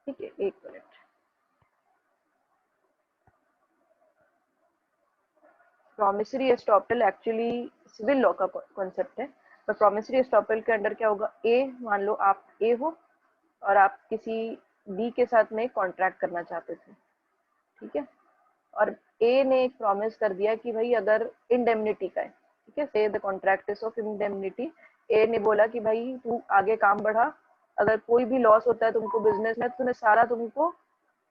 ठीक है? एक minute. Promissory estoppel actually civil law का कॉन्सेप्ट है, पर प्रॉमिसरी एस्टॉपल के अंडर क्या होगा? ए, मान लो आप ए हो और आप किसी बी के साथ में कॉन्ट्रैक्ट करना चाहते थे, ठीक है? और ए ने एक प्रॉमिस कर दिया कि भाई अगर इंडेमनिटी का है, ठीक है, say the contract is of indemnity. A ने बोला कि भाई तू आगे काम बढ़ा, अगर कोई भी लॉस होता है तुमको बिजनेस में तो मैं सारा तुमको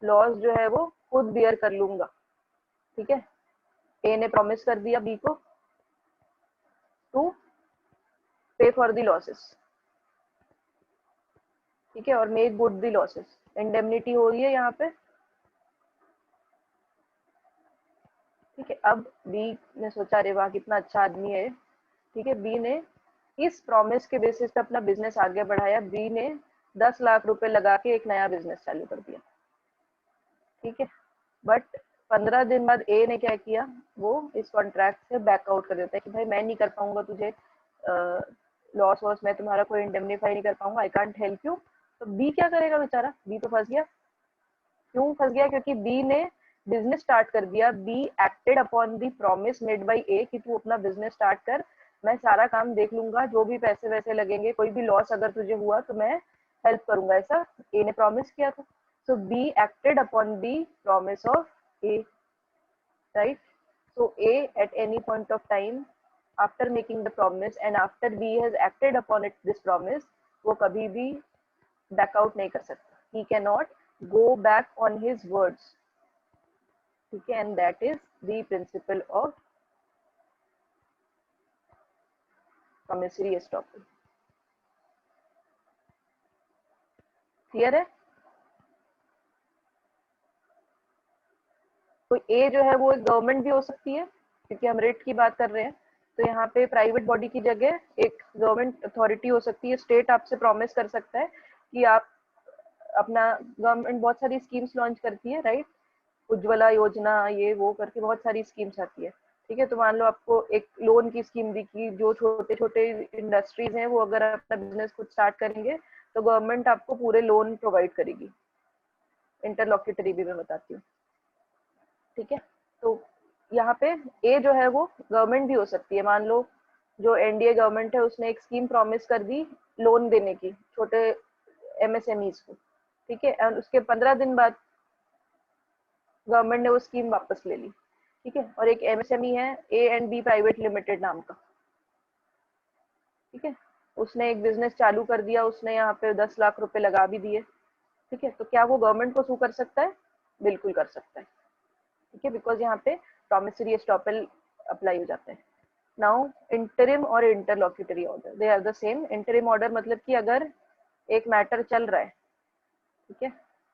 लॉस जो है वो खुद बियर कर लूंगा, ठीक है? ए ने प्रॉमिस कर दिया बी को टू पे फॉर द लॉसेस, ठीक है, और make good the losses. Indemnity हो रही है यहाँ पे, ठीक है? अब बी ने सोचा अरे वाह कितना अच्छा आदमी है, ठीक है? बी ने इस प्रॉमिस के बेसिस पे अपना बिजनेस आगे बढ़ाया। बी ने 10 लाख रुपए लगा के एक नया बिजनेस चालू कर दिया, ठीक है? बट 15 दिन बाद ए ने क्या किया? वो इस कॉन्ट्रैक्ट से बैकआउट कर देता है कि भाई मैं नहीं कर पाऊंगा तुझे लॉस वॉस, मैं तुम्हारा कोई इंडेमनीफाई नहीं कर पाऊंगा, आई कांट हेल्प यू। तो बी क्या करेगा बेचारा? बी तो फंस गया। क्यों फंस गया? क्योंकि बी ने बिजनेस स्टार्ट कर दिया। B acted upon the promise made by A कि तू अपना बिजनेस स्टार्ट कर, मैं सारा काम देख लूंगा, जो भी पैसे वैसे लगेंगे, कोई भी लॉस अगर तुझे हुआ तो मैं हेल्प करूंगा, ऐसा ए ने प्रॉमिस किया था। So B acted upon the promise of A, right? So A at any point of time after making the promise and after B has acted upon it this promise, वो कभी भी back out नहीं कर सकता. He cannot go back on his words. ठीक है? And that is the principle of promissory estoppel. Clear है? तो ए जो है वो एक गवर्नमेंट भी हो सकती है, क्योंकि हम रेट की बात कर रहे हैं, तो यहाँ पे प्राइवेट बॉडी की जगह एक गवर्नमेंट अथॉरिटी हो सकती है। स्टेट आपसे प्रॉमिस कर सकता है कि आप अपना, गवर्नमेंट बहुत सारी स्कीम्स लॉन्च करती है, राइट? उज्ज्वला योजना, ये वो करके बहुत सारी स्कीम्स आती है, ठीक है? तो मान लो आपको एक लोन की स्कीम दी कि जो छोटे छोटे इंडस्ट्रीज हैं वो अगर अपना बिजनेस खुद स्टार्ट करेंगे तो गवर्नमेंट आपको पूरे लोन प्रोवाइड करेगी। इंटरलॉक्यूटरी भी मैं बताती हूँ, ठीक है? तो यहाँ पे ए जो है वो गवर्नमेंट भी हो सकती है। मान लो जो एनडीए गवर्नमेंट है उसने एक स्कीम प्रॉमिस कर दी लोन देने की छोटे एमएसएमईज को, ठीक है? और उसके 15 दिन बाद गवर्नमेंट ने वो स्कीम वापस ले ली, ठीक है? और एक एमएसएमई है A and B private limited नाम का, ठीक है? उसने एक बिजनेस चालू कर दिया, उसने यहाँ पे 10 लाख रुपए लगा भी दिए, ठीक है, तो क्या वो गवर्नमेंट को सू कर सकता है? बिल्कुल कर सकता है, ठीक है, बिकॉज यहाँ पे प्रॉमिसरी एस्टॉपल अप्लाई हो जाता है। नाउ इंटरिम और interlocutory order, they are the same. Interim order मतलब कि अगर एक मैटर चल रहा है, ठीक है,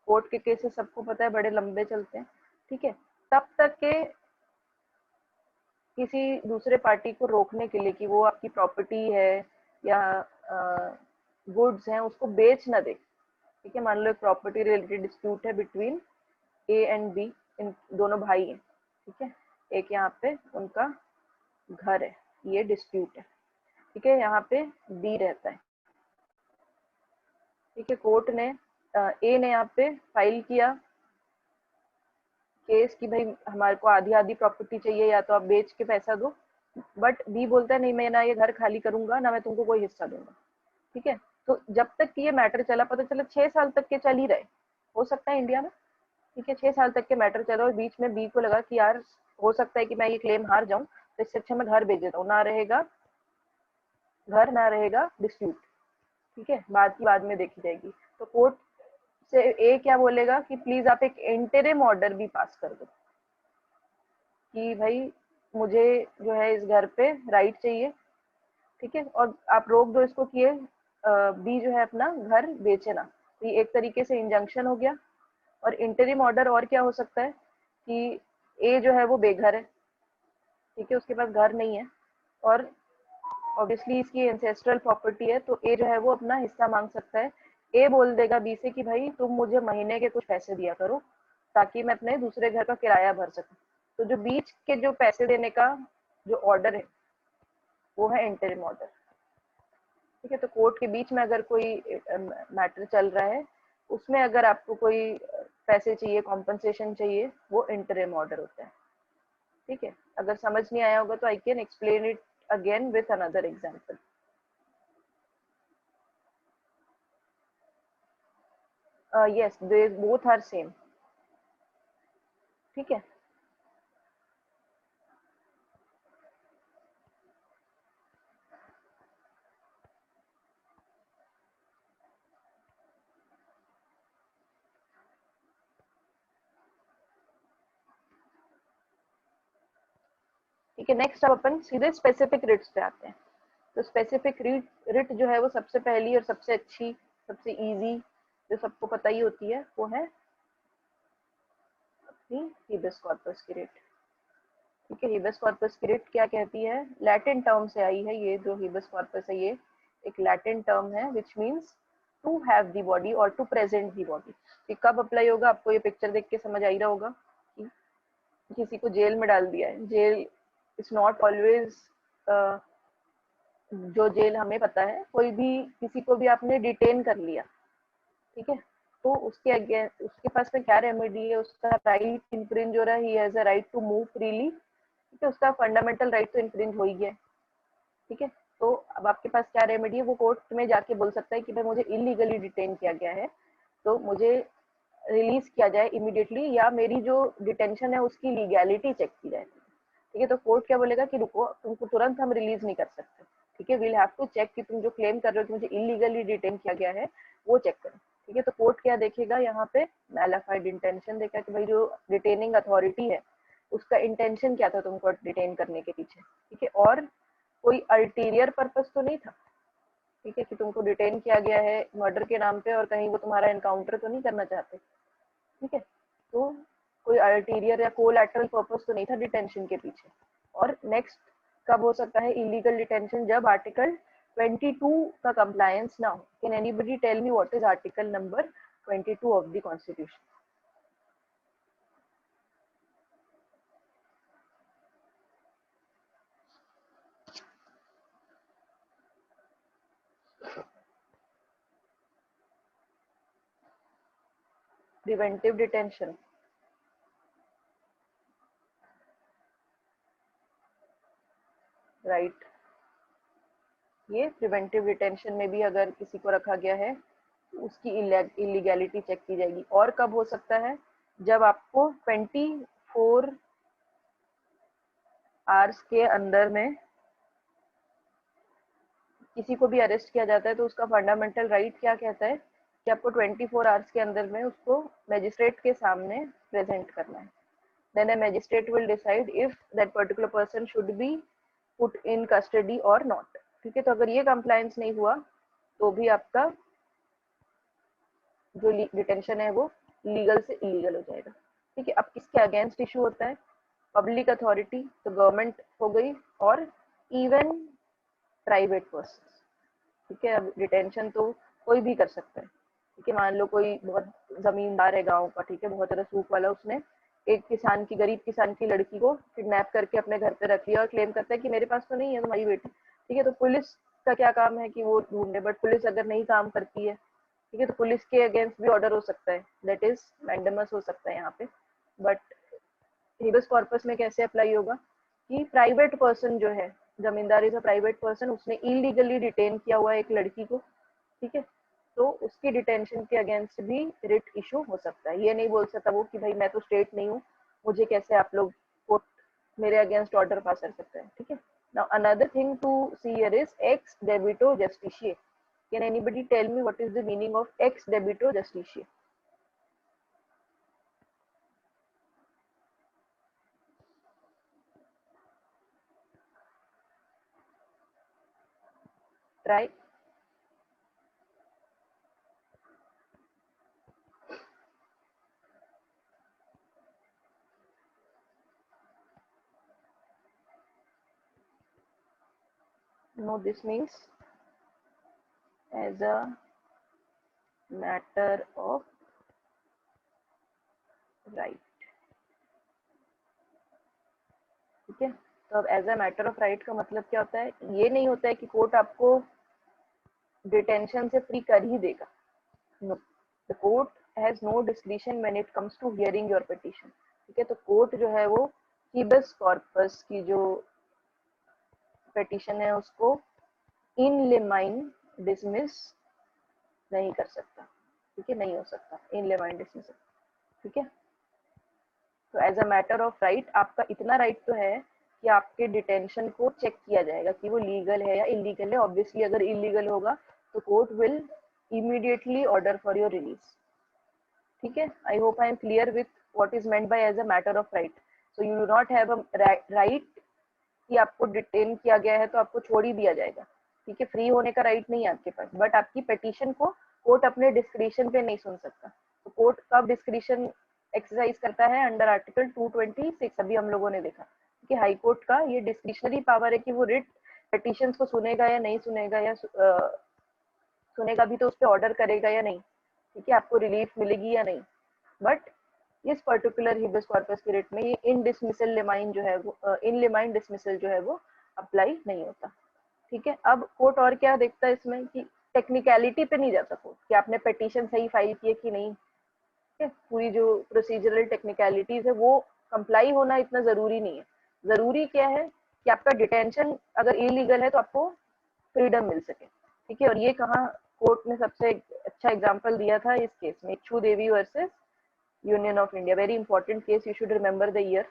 कोर्ट के केसेस सबको पता है बड़े लंबे चलते हैं, ठीक है, तब तक के किसी दूसरे पार्टी को रोकने के लिए कि वो आपकी प्रॉपर्टी है या गुड्स हैं उसको बेच ना दे, ठीक है, मान लो एक प्रॉपर्टी रिलेटेड डिस्प्यूट है बिटवीन ए एंड बी, इन दोनों भाई हैं, ठीक है, एक यहाँ पे उनका घर है, ये डिस्प्यूट है, ठीक है, यहाँ पे बी रहता है, ठीक है, कोर्ट ने ए ने यहाँ पे फाइल किया केस कि भाई हमारे को आधी आधी प्रॉपर्टी चाहिए या तो आप बेच के पैसा दो, बट बी बोलता है नहीं मैं ना ये घर खाली करूंगा ना मैं तुमको कोई हिस्सा दूंगा, ठीक है, तो जब तक कि ये मैटर चला, पता चला 6 साल तक के चल ही रहे, हो सकता है इंडिया में, ठीक है, 6 साल तक के मैटर चला और बीच में बी को लगा कि यार हो सकता है कि मैं ये क्लेम हार जाऊं, तो इससे अच्छा मैं घर बेच देता हूँ, ना रहेगा घर ना रहेगा डिस्प्यूट, ठीक है, बात की बाद में देखी जाएगी, तो कोर्ट से ए क्या बोलेगा कि प्लीज आप एक इंटरिम ऑर्डर भी पास कर दो कि भाई मुझे जो है इस घर पे राइट चाहिए, ठीक है, और आप रोक दो इसको कि ये बी जो है अपना घर बेचे ना, तो ये एक तरीके से इंजंक्शन हो गया। और इंटरिम ऑर्डर और क्या हो सकता है कि ए जो है वो बेघर है, ठीक है, उसके पास घर नहीं है और ऑब्वियसली इसकी एंसेस्ट्रल प्रॉपर्टी है, तो ए जो है वो अपना हिस्सा मांग सकता है। ए बोल देगा बी से कि भाई तुम मुझे महीने के कुछ पैसे दिया करो ताकि मैं अपने दूसरे घर का किराया भर सकूं, तो जो बीच के जो पैसे देने का जो ऑर्डर है वो है इंटरिम ऑर्डर, ठीक है, तो कोर्ट के बीच में अगर कोई मैटर चल रहा है उसमें अगर आपको कोई पैसे चाहिए, कॉम्पनसेशन चाहिए, वो इंटरिम ऑर्डर होता है, ठीक है, अगर समझ नहीं आया होगा तो I can explain it again with another example. Yes, they both are same, ठीक है, ठीक है, नेक्स्ट अब अपन सीधे स्पेसिफिक रिट्स पे आते हैं। तो स्पेसिफिक रिट जो है वो सबसे पहली और सबसे अच्छी, सबसे इजी, जो सबको पता ही होती है, वो है अपनी हिबिस कॉर्पस की रिट, ठीक है, हिबिस कॉर्पस की रिट क्या कहती है, लैटिन टर्म से आई है, ये जो हिबिस कॉर्पस है ये एक लैटिन टर्म है which means to have the body और टू प्रेजेंट द बॉडी। ये कब अप्लाई होगा, आपको ये पिक्चर देख के समझ आ ही रहा होगा कि किसी को जेल में डाल दिया है, जेल इट्स नॉट ऑलवेज जो जेल हमें पता है, कोई भी किसी को भी आपने डिटेन कर लिया, ठीक है, तो उसके अगेंस्ट उसके पास में क्या रेमेडी है, उसका राइट इन्फ्रिंज हो रहा है, he has a right to move freely, ठीक है, उसका फंडामेंटल राइट तो इन्फ्रिंज हो ही गया, ठीक है, तो अब आपके पास क्या रेमेडी है, वो कोर्ट में जाके बोल सकता है कि भाई मुझे इलीगली डिटेन किया गया है तो मुझे रिलीज किया जाए इमीडिएटली, या मेरी जो डिटेंशन है उसकी लीगैलिटी चेक की जाए, ठीक है, तो कोर्ट क्या बोलेगा कि रुको तुमको तुरंत हम रिलीज नहीं कर सकते, ठीक है, वील हैव टू चेक कि तुम जो क्लेम कर रहे हो कि मुझे इलीगली डिटेन किया गया है वो चेक करो, ठीक है, तो कोर्ट क्या देखेगा यहाँ पे, मैलाफाइड इंटेंशन देखा कि भाई जो डिटेनिंग अथॉरिटी है उसका इंटेंशन क्या था तुमको डिटेन करने के पीछे, ठीक है, और कोई अल्टीरियर पर्पस तो नहीं था, ठीक है, कि तुमको डिटेन किया गया है मर्डर के नाम पे और कहीं वो तुम्हारा एनकाउंटर तो नहीं करना चाहते, ठीक है, तो कोई अल्टीरियर या कोलैटरल पर्पस तो नहीं था डिटेंशन के पीछे। और नेक्स्ट कब हो सकता है इलीगल डिटेंशन, जब आर्टिकल 22 का कंप्लायंस ना हो। Can anybody tell me what is article number 22 of the constitution? Preventive detention, right, ये प्रिवेंटिव डिटेंशन में भी अगर किसी को रखा गया है उसकी इलीगैलिटी चेक की जाएगी। और कब हो सकता है, जब आपको 24 आवर्स के अंदर में किसी को भी अरेस्ट किया जाता है तो उसका फंडामेंटल राइट क्या कहता है कि आपको 24 आवर्स के अंदर में उसको मैजिस्ट्रेट के सामने प्रेजेंट करना है. Then a magistrate will decide if that particular person should be put in custody और नॉट. ठीक है, तो अगर ये कंप्लायंस नहीं हुआ तो भी आपका जो डिटेंशन है वो लीगल से इलीगल हो जाएगा. ठीक है, अब किसके अगेंस्ट इशू होता है? पब्लिक अथॉरिटी, तो गवर्नमेंट हो गई, और इवन प्राइवेट पर्सन. ठीक है, अब डिटेंशन तो कोई भी कर सकता है. ठीक है, मान लो कोई बहुत जमींदार है गांव का, ठीक है, बहुत रसूख वाला, उसने एक किसान की, गरीब किसान की लड़की को किडनैप करके अपने घर पे रख लिया और क्लेम करता है कि मेरे पास तो नहीं है तुम्हारी बेटी. ठीक है, तो पुलिस का क्या काम है कि वो ढूंढे, बट पुलिस अगर नहीं काम करती है, ठीक है, तो पुलिस के अगेंस्ट भी ऑर्डर हो सकता है, दैट इज मैंडेमस हो सकता है यहाँ पे. बट हेबस कॉर्पस में कैसे अप्लाई होगा कि प्राइवेट पर्सन जो है, जमींदार इज अ प्राइवेट पर्सन, उसने इलीगली डिटेन किया हुआ है एक लड़की को. ठीक है, तो उसकी डिटेंशन के अगेंस्ट भी रिट इशू हो सकता है. ये नहीं बोल सकता वो कि भाई मैं तो स्टेट नहीं हूँ, मुझे कैसे आप लोग कोर्ट मेरे अगेंस्ट ऑर्डर पास कर सकते हैं. ठीक है, now another thing to see here is ex debito justitiae. Can anybody tell me what is the meaning of ex debito justitiae? Try. No, this means as a matter of right. ठीक है, तो अब as a matter of right का मतलब क्या होता है? ये नहीं होता है कि कोर्ट आपको डिटेंशन से फ्री कर ही देगा. No, the court has no discretion when it comes to hearing your petition. ठीक है, तो कोर्ट जो है वो हीबस कॉर्पस की जो पिटीशन है उसको इन लिमाइन डिसमिस नहीं कर सकता. ठीक है, नहीं हो सकता इन लिमाइन डिसमिस. ठीक है, तो as a matter of right आपका इतना राइट तो है कि आपके डिटेंशन को चेक किया जाएगा कि वो लीगल है या इलीगल है. ऑब्वियसली अगर इलीगल होगा तो court will immediately order for your release. ठीक है, I hope I am clear with what is meant by as a matter of right. So you do not have a right कि आपको detain किया गया है तो आपको छोड़ ही दिया जाएगा. ठीक है, फ्री होने का राइट नहीं है आपके पास, बट आपकी पिटीशन को कोर्ट अपने डिस्क्रिशन पे नहीं सुन सकता. तो कोर्ट कब डिस्क्रिशन एक्सरसाइज करता है? अंडर आर्टिकल 226 अभी हम लोगों ने देखा कि हाई कोर्ट का ये डिस्क्रिशनरी पावर है कि वो रिट पिटीशन को सुनेगा या नहीं सुनेगा, या सुनेगा भी तो उस पर ऑर्डर करेगा या नहीं. ठीक है, आपको रिलीफ मिलेगी या नहीं. बट इस पर्टिकुलर हिबस कॉर्पस के रेट में ये इन डिसमिसल लिमाइन जो है वो इन लिमाइन डिसमिसल जो है वो अप्लाई नहीं होता. ठीक है, अब कोर्ट और क्या देखता है इसमें कि टेक्निकलिटी पे नहीं जाता कोर्ट कि आपने पिटीशन सही फाइल की है कि नहीं. ठीक है, पूरी जो प्रोसीजरल टेक्निकलिटीज है वो कंप्लाई होना इतना जरूरी नहीं है. जरूरी क्या है कि आपका डिटेंशन अगर इलीगल है तो आपको फ्रीडम मिल सके. ठीक है, और ये कहाँ कोर्ट ने सबसे अच्छा एग्जाम्पल दिया था इस केस में, Ichhu Devi versus union of India. Very important case, you should remember the year.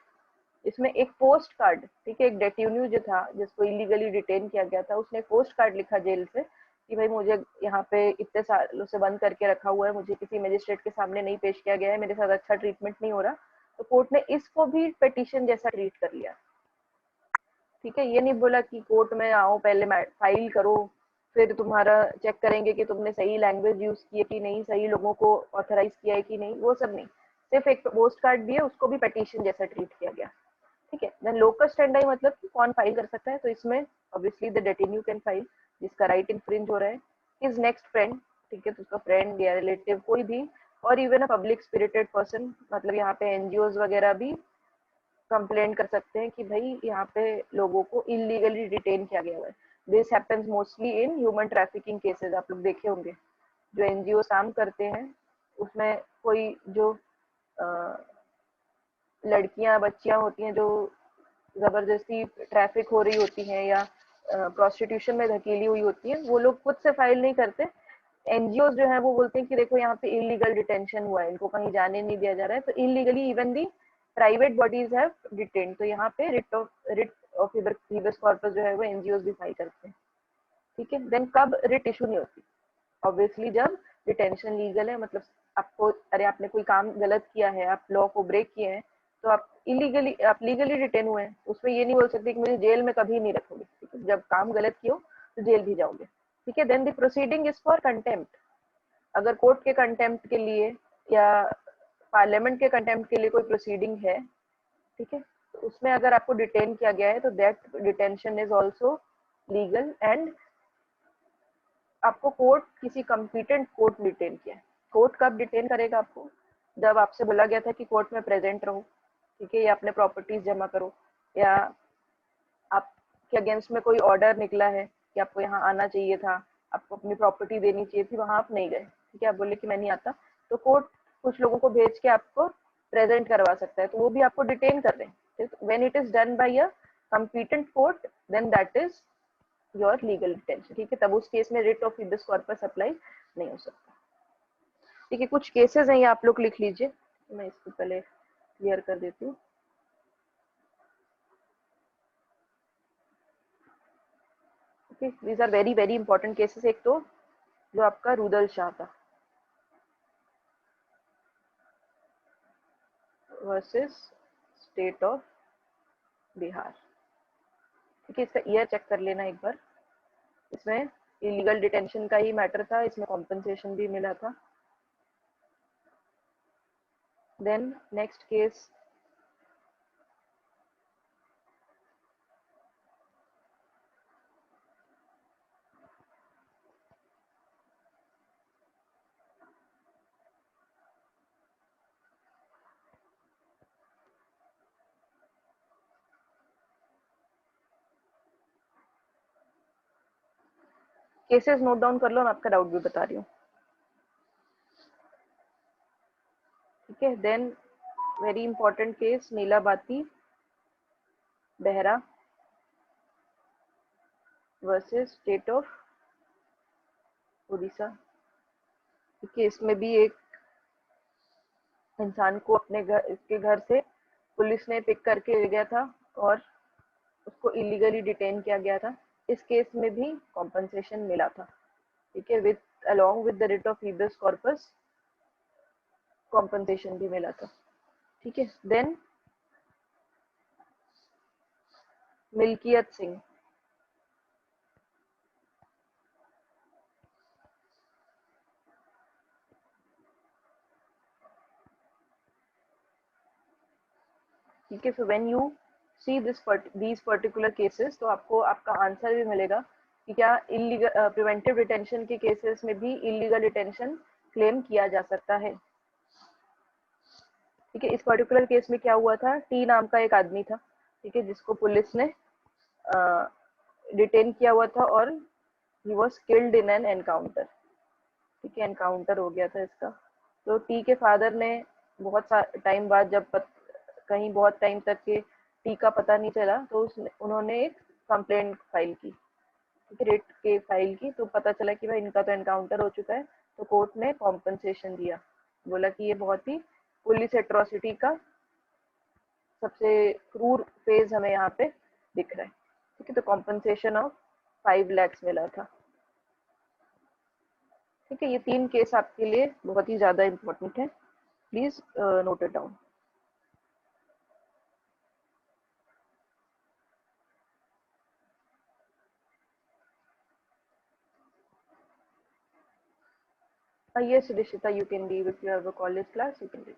इसमें एक पोस्ट कार्ड, ठीक है, एक डेट्यून्यू जो था जिसको इलीगली डिटेन किया गया था, उसने पोस्ट कार्ड लिखा जेल से कि भाई मुझे यहाँ पे इतने सालों से बंद करके रखा हुआ है, मुझे किसी मजिस्ट्रेट के सामने नहीं पेश किया गया है, मेरे साथ अच्छा ट्रीटमेंट नहीं हो रहा. तो कोर्ट ने इसको भी पिटीशन जैसा ट्रीट कर लिया. ठीक है, ये नहीं बोला कि कोर्ट में आओ पहले फाइल करो, फिर तुम्हारा चेक करेंगे कि तुमने सही लैंग्वेज यूज की है कि नहीं, सही लोगों को ऑथराइज किया है कि नहीं, वो सब नहीं. सिर्फ एक पोस्ट कार्ड दिए, उसको भी पिटीशन जैसा ट्रीट किया गया. ठीक है, देन लोकस स्टैंडाई मतलब कि कौन फाइल कर सकता है? तो इसमें ऑब्वियसली द डेटिन्यू कैन फाइल जिसका राइट इन्फ्रिंज हो रहा है. हिज नेक्स्ट फ्रेंड, ठीक है, तो उसका फ्रेंड या रिलेटिव कोई भी, और even a public spirited person, मतलब यहाँ पे एनजीओज वगैरह भी कंप्लेन कर सकते हैं कि भाई यहाँ पे लोगों को इलीगली डिटेन किया गया हुआ है. This happens mostly in human trafficking cases. आप लोग देखे होंगे जो एनजीओ काम करते हैं उसमें कोई जो लड़कियां बच्चियां होती हैं जो जबरदस्ती ट्रैफिक हो रही होती हैं या प्रोस्टिट्यूशन में धकेली हुई होती हैं, वो लोग खुद से फाइल नहीं करते. एनजीओ जो है वो बोलते हैं कि देखो यहाँ पे इलीगल डिटेंशन हुआ है, इनको कहीं जाने नहीं दिया जा रहा है, तो illegally even the private bodies have detain. तो यहाँ पे रिट ऑफ हिबस कॉर्पस जो है वो एनजीओ भी फाइल करते हैं. ठीक है। देन कब रिट इशू नहीं होती? ऑब्वियसली जब डिटेंशन लीगल है, मतलब आपको, अरे आपने कोई काम गलत किया है, आप लॉ को ब्रेक किए हैं, तो आप इलीगली, आप लीगली डिटेन हुए हैं, उसमें ये नहीं बोल सकते कि मुझे जेल में कभी नहीं रखोगे, ठीक है? जब काम गलत किया हो तो जेल भी जाओगे, ठीक है। Then the proceeding is for contempt. अगर कोर्ट के कंटेम्प्ट के लिए या पार्लियामेंट के कंटेम्प्ट के लिए कोई प्रोसीडिंग है, ठीक है, तो उसमें अगर आपको डिटेन किया गया है तो that detention is also legal, and आपको कोर्ट, किसी कॉम्पिटेंट कोर्ट डिटेन किया है। कोर्ट कब डिटेन करेगा आपको? जब आपसे बोला गया था कि कोर्ट में प्रेजेंट रहो, ठीक है, या अपने प्रॉपर्टीज जमा करो, या आपके अगेंस्ट में कोई ऑर्डर निकला है कि आपको यहाँ आना चाहिए था, आपको अपनी प्रॉपर्टी देनी चाहिए थी, वहां आप नहीं गए, ठीक है, आप बोले कि मैं नहीं आता, तो कोर्ट कुछ लोगों को भेज के आपको प्रेजेंट करवा सकता है, तो वो भी आपको डिटेन कर रहे हैं। When it is done by a competent court, then that is your legal detention, ठीक है। तब उस केस में writ of habeas corpus apply नहीं हो सकता, ठीक है। कुछ केसेस हैं, ये आप लोग लिख लीजिए, मैं इसको पहले क्लियर कर देती हूँ। Okay, these are very very important cases. एक तो जो आपका रुदल शाह था वर्सेस स्टेट ऑफ बिहार, ठीक है, इसका ईयर चेक कर लेना एक बार। इसमें इलीगल डिटेंशन का ही मैटर था, इसमें कॉम्पनसेशन भी मिला था। Then next case cases note down कर लो, मैं आपका डाउट भी बता रही हूँ, ठीक है। Then very important case Nilabati Behera versus state of Orissa, ठीक है। इसमें भी एक इंसान को अपने घर के घर से पुलिस ने पिक करके ले गया था और उसको इलीगली डिटेन किया गया था। इस केस में भी कॉम्पनसेशन मिला था, ठीक है, with along with the writ of habeas corpus compensation भी मिला था, ठीक है। देन मिल्कियत सिंह, ठीक है। So when you see these particular cases, तो आपको आपका आंसर भी मिलेगा कि क्या इलीगल प्रिवेंटिव डिटेंशन के केसेस में भी इलीगल डिटेंशन क्लेम किया जा सकता है, ठीक है। इस पर्टिकुलर केस में क्या हुआ था, टी नाम का एक आदमी था, ठीक है, जिसको पुलिस ने डिटेन किया हुआ था और he was killed in an encounter, ठीक है, एनकाउंटर हो गया था इसका। तो टी के फादर ने बहुत टाइम बाद, जब कहीं बहुत टाइम तक के टी का पता नहीं चला, तो उन्होंने एक कंप्लेंट फाइल की, ठीक है, रेट के फाइल की, तो पता चला कि भाई इनका तो एनकाउंटर हो चुका है, तो कोर्ट ने कॉम्पनसेशन दिया, बोला कि ये बहुत ही पुलिस एट्रोसिटी का सबसे क्रूर फेज हमें यहाँ पे दिख रहा है, ठीक है। तो कॉम्पनसेशन ऑफ 5 lakhs मिला था, ठीक है। ये 3 केस आपके लिए बहुत ही ज्यादा इंपॉर्टेंट है, please note it down. Yes, Rishita, you can leave if you have a college class, you can leave.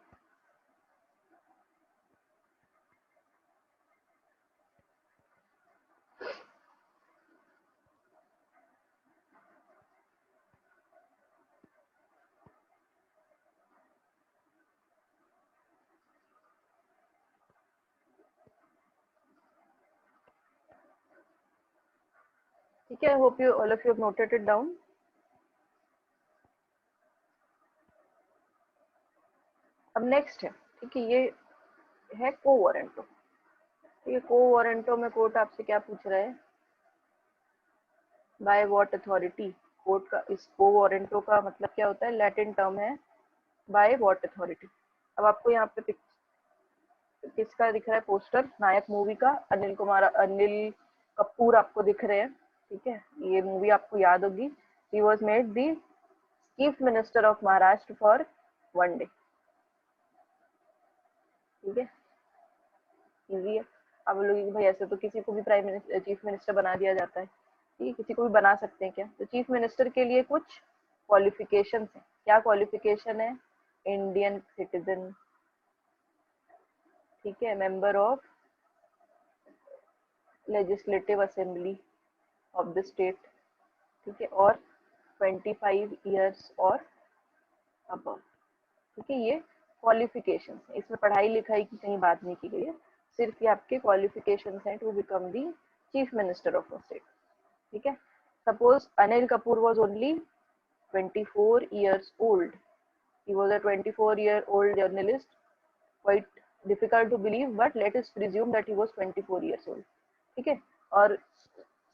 ठीक है, I hope you all of you have noted it down. अब नेक्स्ट है, ठीक है, ये है को वारंटो, ठीक है। को वारंटो में कोर्ट आपसे क्या पूछ रहा है, बाय व्हाट अथॉरिटी। कोर्ट का इस को वारंटो का मतलब क्या होता है, लैटिन टर्म है बाय व्हाट अथॉरिटी। अब आपको यहाँ पे किसका दिख रहा है पोस्टर, नायक मूवी का, अनिल कपूर आपको दिख रहे हैं, ठीक है, ये मूवी आपको याद होगी। He was made the chief minister of Maharashtra for 1 day. ठीक है, इजी है। अब लोग भाई ऐसे तो किसी को भी प्राइम मिनिस्टर चीफ मिनिस्टर बना दिया जाता है, ठीक है, किसी को भी बना सकते हैं क्या? तो चीफ मिनिस्टर के लिए कुछ क्वालिफिकेशन है। क्या क्वालिफिकेशन है? इंडियन सिटीजन, ठीक है, member of legislative assembly of the state, ठीक है, और 25 ईयर्स और अबव। ठीक है, ये क्वालिफिकेशन है, इसमें पढ़ाई लिखाई की कहीं बात नहीं की गई है, सिर्फ ये आपके क्वालिफिकेशन हैं to become the chief minister of a state. ठीक है, suppose Anil Kapoor was only 24 years old. He was a 24-year-old journalist. Quite difficult to believe, but let us presume that he was 24 years old. ठीक है, और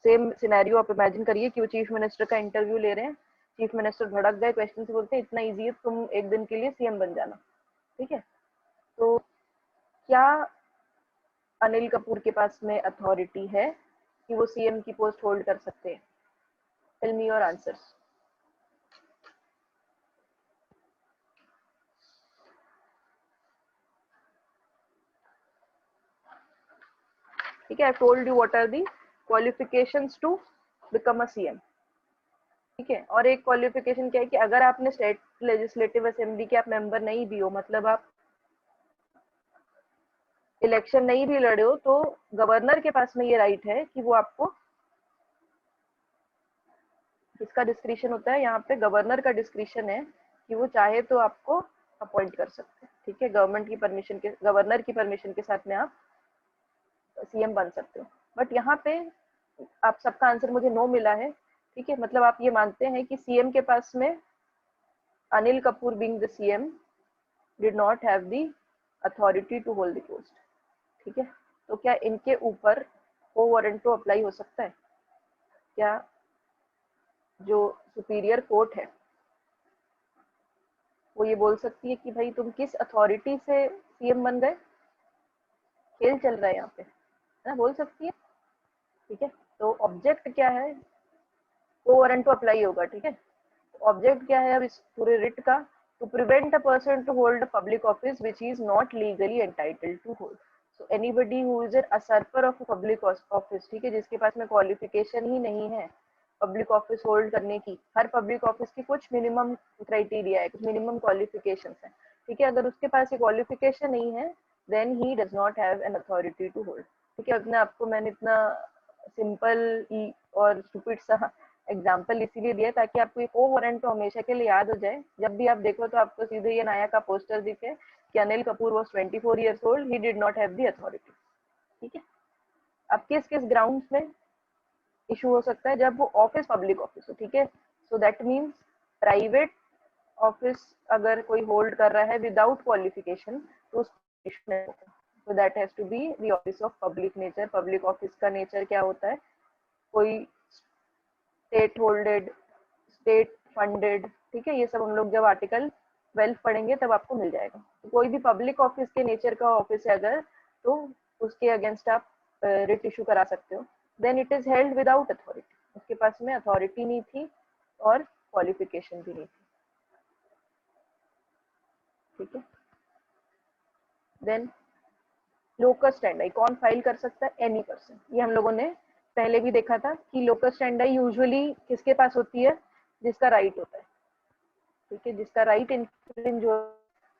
same scenario आप imagine करिए कि वो chief minister का इंटरव्यू ले रहे हैं, चीफ मिनिस्टर भड़क गए क्वेश्चन से, बोलते हैं इतना इजी है, तुम एक दिन के लिए सीएम बन जाना। ठीक है, तो क्या अनिल कपूर के पास में अथॉरिटी है कि वो सीएम की पोस्ट होल्ड कर सकते हैं? Tell me your answers. ठीक है, I told you what are the qualifications to become a CM. ठीक है, और एक क्वालिफिकेशन क्या है कि अगर आपने स्टेट लेजिस्लेटिव असेंबली के आप मेंबर नहीं भी हो, मतलब आप इलेक्शन नहीं भी लड़े हो, तो गवर्नर के पास में ये राइट है कि वो आपको, किसका डिस्क्रिशन होता है यहाँ पे? गवर्नर का डिस्क्रिशन है कि वो चाहे तो आपको अपॉइंट कर सकते हैं। ठीक है, गवर्नमेंट की परमिशन के, गवर्नर की परमिशन के साथ में आप सीएम बन सकते हो। बट यहाँ पे आप सबका आंसर मुझे नो मिला है। ठीक है, मतलब आप ये मानते हैं कि सीएम के पास में Anil Kapoor being the CM did not have the authority to hold the post. ठीक है, तो क्या इनके ऊपर को वारंटो अप्लाई हो सकता है? क्या जो सुपीरियर कोर्ट है वो ये बोल सकती है कि भाई तुम किस अथॉरिटी से सीएम बन गए? खेल चल रहा है यहाँ पे, है ना, बोल सकती है। ठीक है, तो ऑब्जेक्ट क्या है? को वारंटो अप्लाई होगा। ठीक है, ऑब्जेक्ट क्या है अब इस पूरे रिट का? To prevent a person to hold a public office which is not legally entitled to hold. So anybody who is an usurper of public office, ठीक है, जिसके पास में क्वालिफिकेशन ही नहीं है पब्लिक ऑफिस होल्ड करने की। हर पब्लिक ऑफिस की कुछ मिनिमम क्राइटेरिया है, कुछ मिनिमम क्वालिफिकेशन है। ठीक है, अगर उसके पास ये क्वालिफिकेशन नहीं है then he does not have an authority to hold. ठीक है, अपने आपको मैंने इतना सिंपल और स्टूपिड सा एग्जाम्पल इसीलिए दिया ताकि आपको एक ओ वारंट तो हमेशा के लिए याद हो जाए। जब भी आप देखो तो आपको सीधे ये नाया का पोस्टर दिखे कि Anil Kapoor was 24 years old, he did not have the authority. ठीक है, अब किस किस ग्राउंड्स में इशू हो सकता है? जब वो ऑफिस पब्लिक ऑफिस हो। ठीक है, so that means private office अगर कोई होल्ड कर रहा है विदाउट क्वालिफिकेशन तो उसको इशू नहीं होगा। So that has to be the office of public nature. Public office का नेचर क्या होता है? कोई स्टेट होल्डेड, स्टेट फंडेड। ठीक है, ये सब हम लोग जब आर्टिकल 12 पढ़ेंगे तब आपको मिल जाएगा। तो कोई भी पब्लिक ऑफिस के नेचर का ऑफिस है अगर, तो उसके अगेंस्ट आप रिट इशू करा सकते हो। Then it is held without authority, उसके पास में अथॉरिटी नहीं थी और क्वालिफिकेशन भी नहीं थी। ठीक है, देन लोकस स्टैंडाई कौन फाइल कर सकता है? Any person. ये हम लोगों ने पहले भी देखा था कि लोकस स्टैंडाई यूजुअली किसके पास होती है? जिसका राइट होता है। ठीक है, जिसका राइट इन्फ्रिंज हो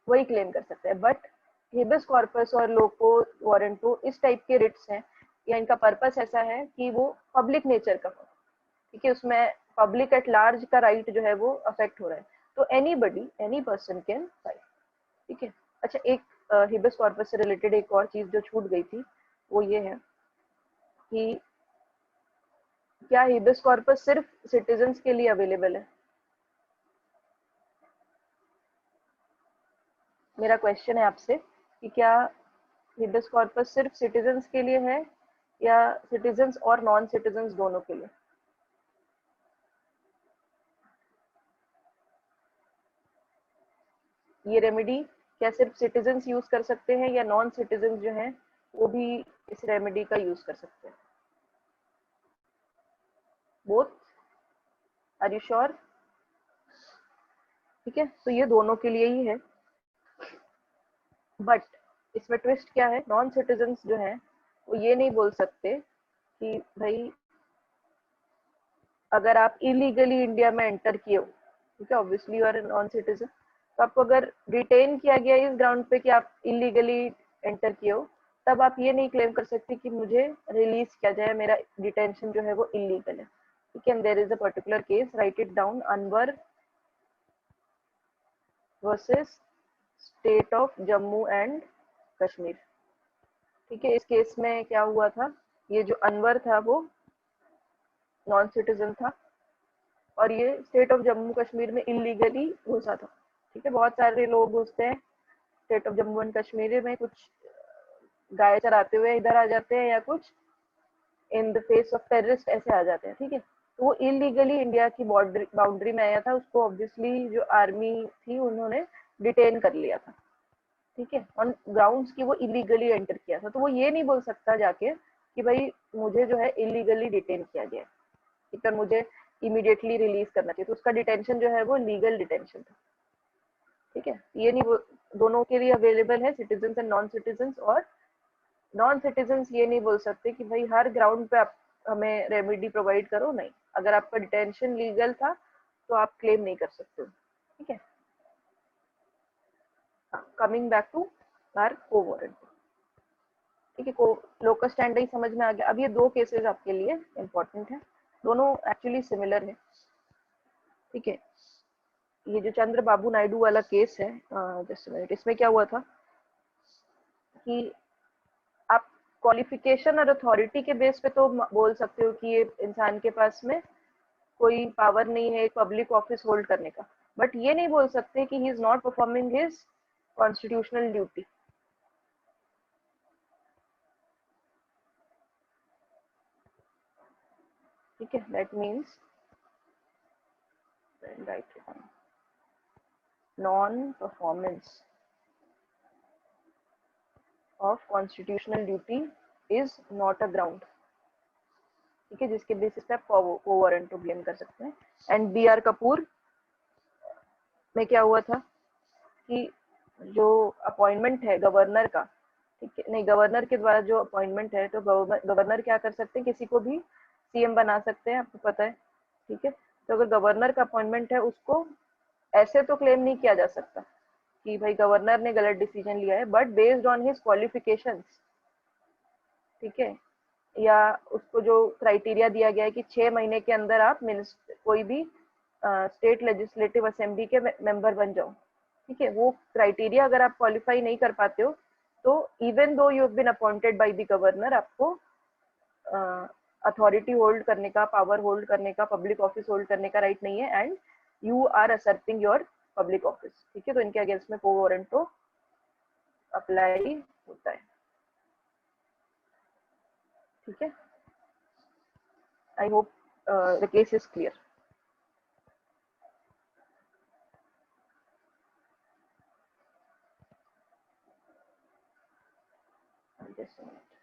वही क्लेम कर सकता है। बट हेबस कॉर्पस और लोको वारंटो इस टाइप के रिट्स हैं, या इनका पर्पस ऐसा है कि वो पब्लिक नेचर का हो। ठीक है, उसमें पब्लिक एट लार्ज का राइट जो है वो अफेक्ट हो रहा है, तो anybody, any person can file. ठीक है, अच्छा, एक हेबस कॉर्पस से रिलेटेड एक और चीज जो छूट गई थी वो ये है कि क्या हेबस कॉर्पस सिर्फ सिटीजन्स के लिए अवेलेबल है? मेरा क्वेश्चन है आपसे कि क्या हेबस कॉर्पस सिर्फ सिटीजन्स के लिए है या सिटीजन्स और नॉन सिटीजन्स दोनों के लिए? ये रेमेडी क्या सिर्फ सिटीजन्स यूज कर सकते हैं या नॉन सिटीजन्स जो हैं वो भी इस रेमेडी का यूज कर सकते हैं? Both, are you sure? ठीक है, तो ये दोनों के लिए ही है। बट इसमें ट्विस्ट क्या है, नॉन सिटीजन्स जो है वो ये नहीं बोल सकते कि भाई अगर आप इलीगली इंडिया में एंटर किए हो, ठीक है, obviously you are non citizen, तो आपको अगर डिटेन किया गया इस ग्राउंड पे कि आप इलीगली एंटर किए हो, तब आप ये नहीं क्लेम कर सकते कि मुझे रिलीज किया जाए, मेरा डिटेंशन जो है वो इलीगल है। ठीक है, there is a particular case, write it down, Anwar versus state of Jammu and Kashmir. ठीक है, इस केस में क्या हुआ था, ये जो अनवर था वो नॉन सिटीजन था और ये स्टेट ऑफ जम्मू कश्मीर में इलीगली घुसा था। ठीक है, बहुत सारे लोग घुसते हैं state of Jammu and Kashmir में, कुछ गाय चराते हुए इधर आ जाते हैं या कुछ in the face of terrorist ऐसे आ जाते हैं। ठीक है, तो वो इलीगली इंडिया की बाउंड्री में आया था, उसको ऑब्वियसली जो आर्मी थी उन्होंने डिटेन कर लिया था। ठीक है, ऑन ग्राउंड्स की वो इलीगली एंटर किया था, तो वो ये नहीं बोल सकता जाके कि भाई मुझे जो है इलीगली डिटेन किया गया, ठीक है, मुझे इमीडिएटली रिलीज करना चाहिए, तो उसका डिटेंशन जो है वो लीगल डिटेंशन था। ठीक है, ये नहीं वो दोनों के लिए अवेलेबल है, सिटीजन एंड नॉन सिटीजन। और नॉन सिटीजन ये नहीं बोल सकते कि भाई हर ग्राउंड पे आप हमें रेमेडी प्रोवाइड करो, नहीं, अगर आपका डिटेंशन लीगल था तो आप क्लेम नहीं कर सकते। ठीक है, कमिंग बैक टू आर को वारंट। ठीक है, को लोकस स्टैंडर्ड समझ में आ गया। अब ये दो केसेस आपके लिए इंपॉर्टेंट है, दोनों एक्चुअली सिमिलर है। ठीक है, ये जो चंद्र बाबू नायडू वाला केस है, जस्ट मिनट, इसमें क्या हुआ था कि आप क्वालिफिकेशन और अथॉरिटी के बेस पे तो बोल सकते हो कि ये इंसान के पास में कोई पावर नहीं है एक पब्लिक ऑफिस होल्ड करने का, बट ये नहीं बोल सकते कि he is not performing his constitutional duty. ठीक है, that means right, non performance of constitutional duty is not a ground. ठीक है, जिसके बेसिस पे आप को वारंट को ब्लेम कर सकते हैं। एंड बी आर कपूर में क्या हुआ था कि जो अपॉइंटमेंट है गवर्नर का, ठीक है, नहीं, गवर्नर के द्वारा जो अपॉइंटमेंट है, तो गवर्नर क्या कर सकते हैं, किसी को भी सीएम बना सकते हैं, आपको पता है। ठीक है, तो अगर गवर्नर का अपॉइंटमेंट है उसको ऐसे तो क्लेम नहीं किया जा सकता कि भाई गवर्नर ने गलत डिसीजन लिया है, but based on his qualifications, ठीक है, या उसको जो क्राइटेरिया दिया गया है कि 6 महीने के अंदर आप कोई भी स्टेट लेजिस्लेटिव असेंबली के मेंबर बन जाओ। ठीक है, वो क्राइटेरिया अगर आप क्वालिफाई नहीं कर पाते हो, तो even though you have been appointed by the governor, आपको अथॉरिटी होल्ड करने का, पावर होल्ड करने का, पब्लिक ऑफिस होल्ड करने का राइट नहीं है, and you are asserting your public office. ठीक है, तो इनके अगेंस्ट में को वारंट तो अप्लाई होता है। ठीक है, I hope the case is clear. Just a minute.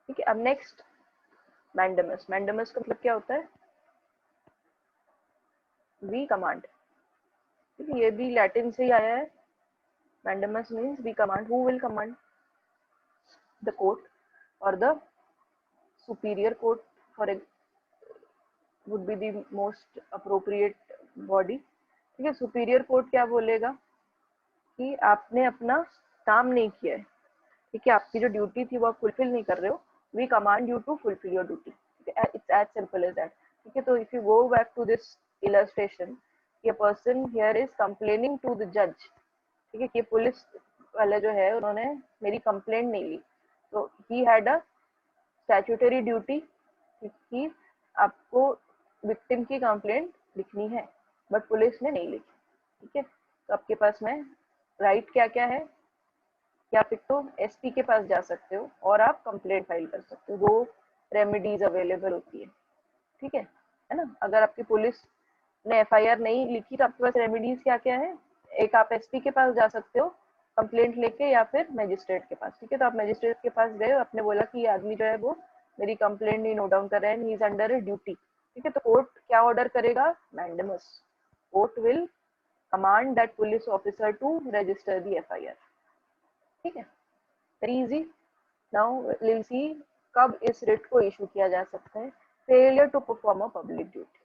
ठीक है, अब नेक्स्ट मैंडेमस। मैंडेमस का मतलब क्या होता है, वी कमांड। ठीक है, ये भी लैटिन से ही आया है। Mandamus means we command, who will command, the court और the superior court for would be the most appropriate body. ठीक है, सुपीरियर कोर्ट क्या बोलेगा कि आपने अपना काम नहीं किया है, ठीक है, आपकी जो ड्यूटी थी वो आप फुलफिल नहीं कर रहे हो, we command you to fulfil your duty. It's as simple as that. ठीक है, तो if you go back to this illustration, a person here is complaining to the judge, ठीक है, कि पुलिस वाले जो है उन्होंने मेरी कंप्लेंट नहीं ली, तो he had a statutory duty कि आपको विक्टिम की कंप्लेंट लिखनी है, बट पुलिस ने नहीं लिखी। ठीक है, तो आपके पास में राइट क्या क्या है कि आप एक तो एसपी के पास जा सकते हो और आप कंप्लेंट फाइल कर सकते हो, दो रेमेडीज अवेलेबल होती है। ठीक है ना, अगर आपकी पुलिस ने एफआईआर नहीं लिखी तो आपके पास रेमेडीज क्या क्या है, एक आप एसपी के पास जा सकते हो कंप्लेंट लेके या फिर मैजिस्ट्रेट के पास, ठीक है। तो आप मैजिस्ट्रेट के पास गए, आपने बोला कि ये आदमी जो है वो मेरी कंप्लेंट नहीं नोट डाउन कर रहा है, he is under a duty, ठीक है। तो कोर्ट क्या ऑर्डर करेगा? Mandamus. Court will command that police officer to register the FIR, ठीक है। Very easy. Now will see कब इस रिट को इशू किया जा सकता है। Failure to perform a public duty,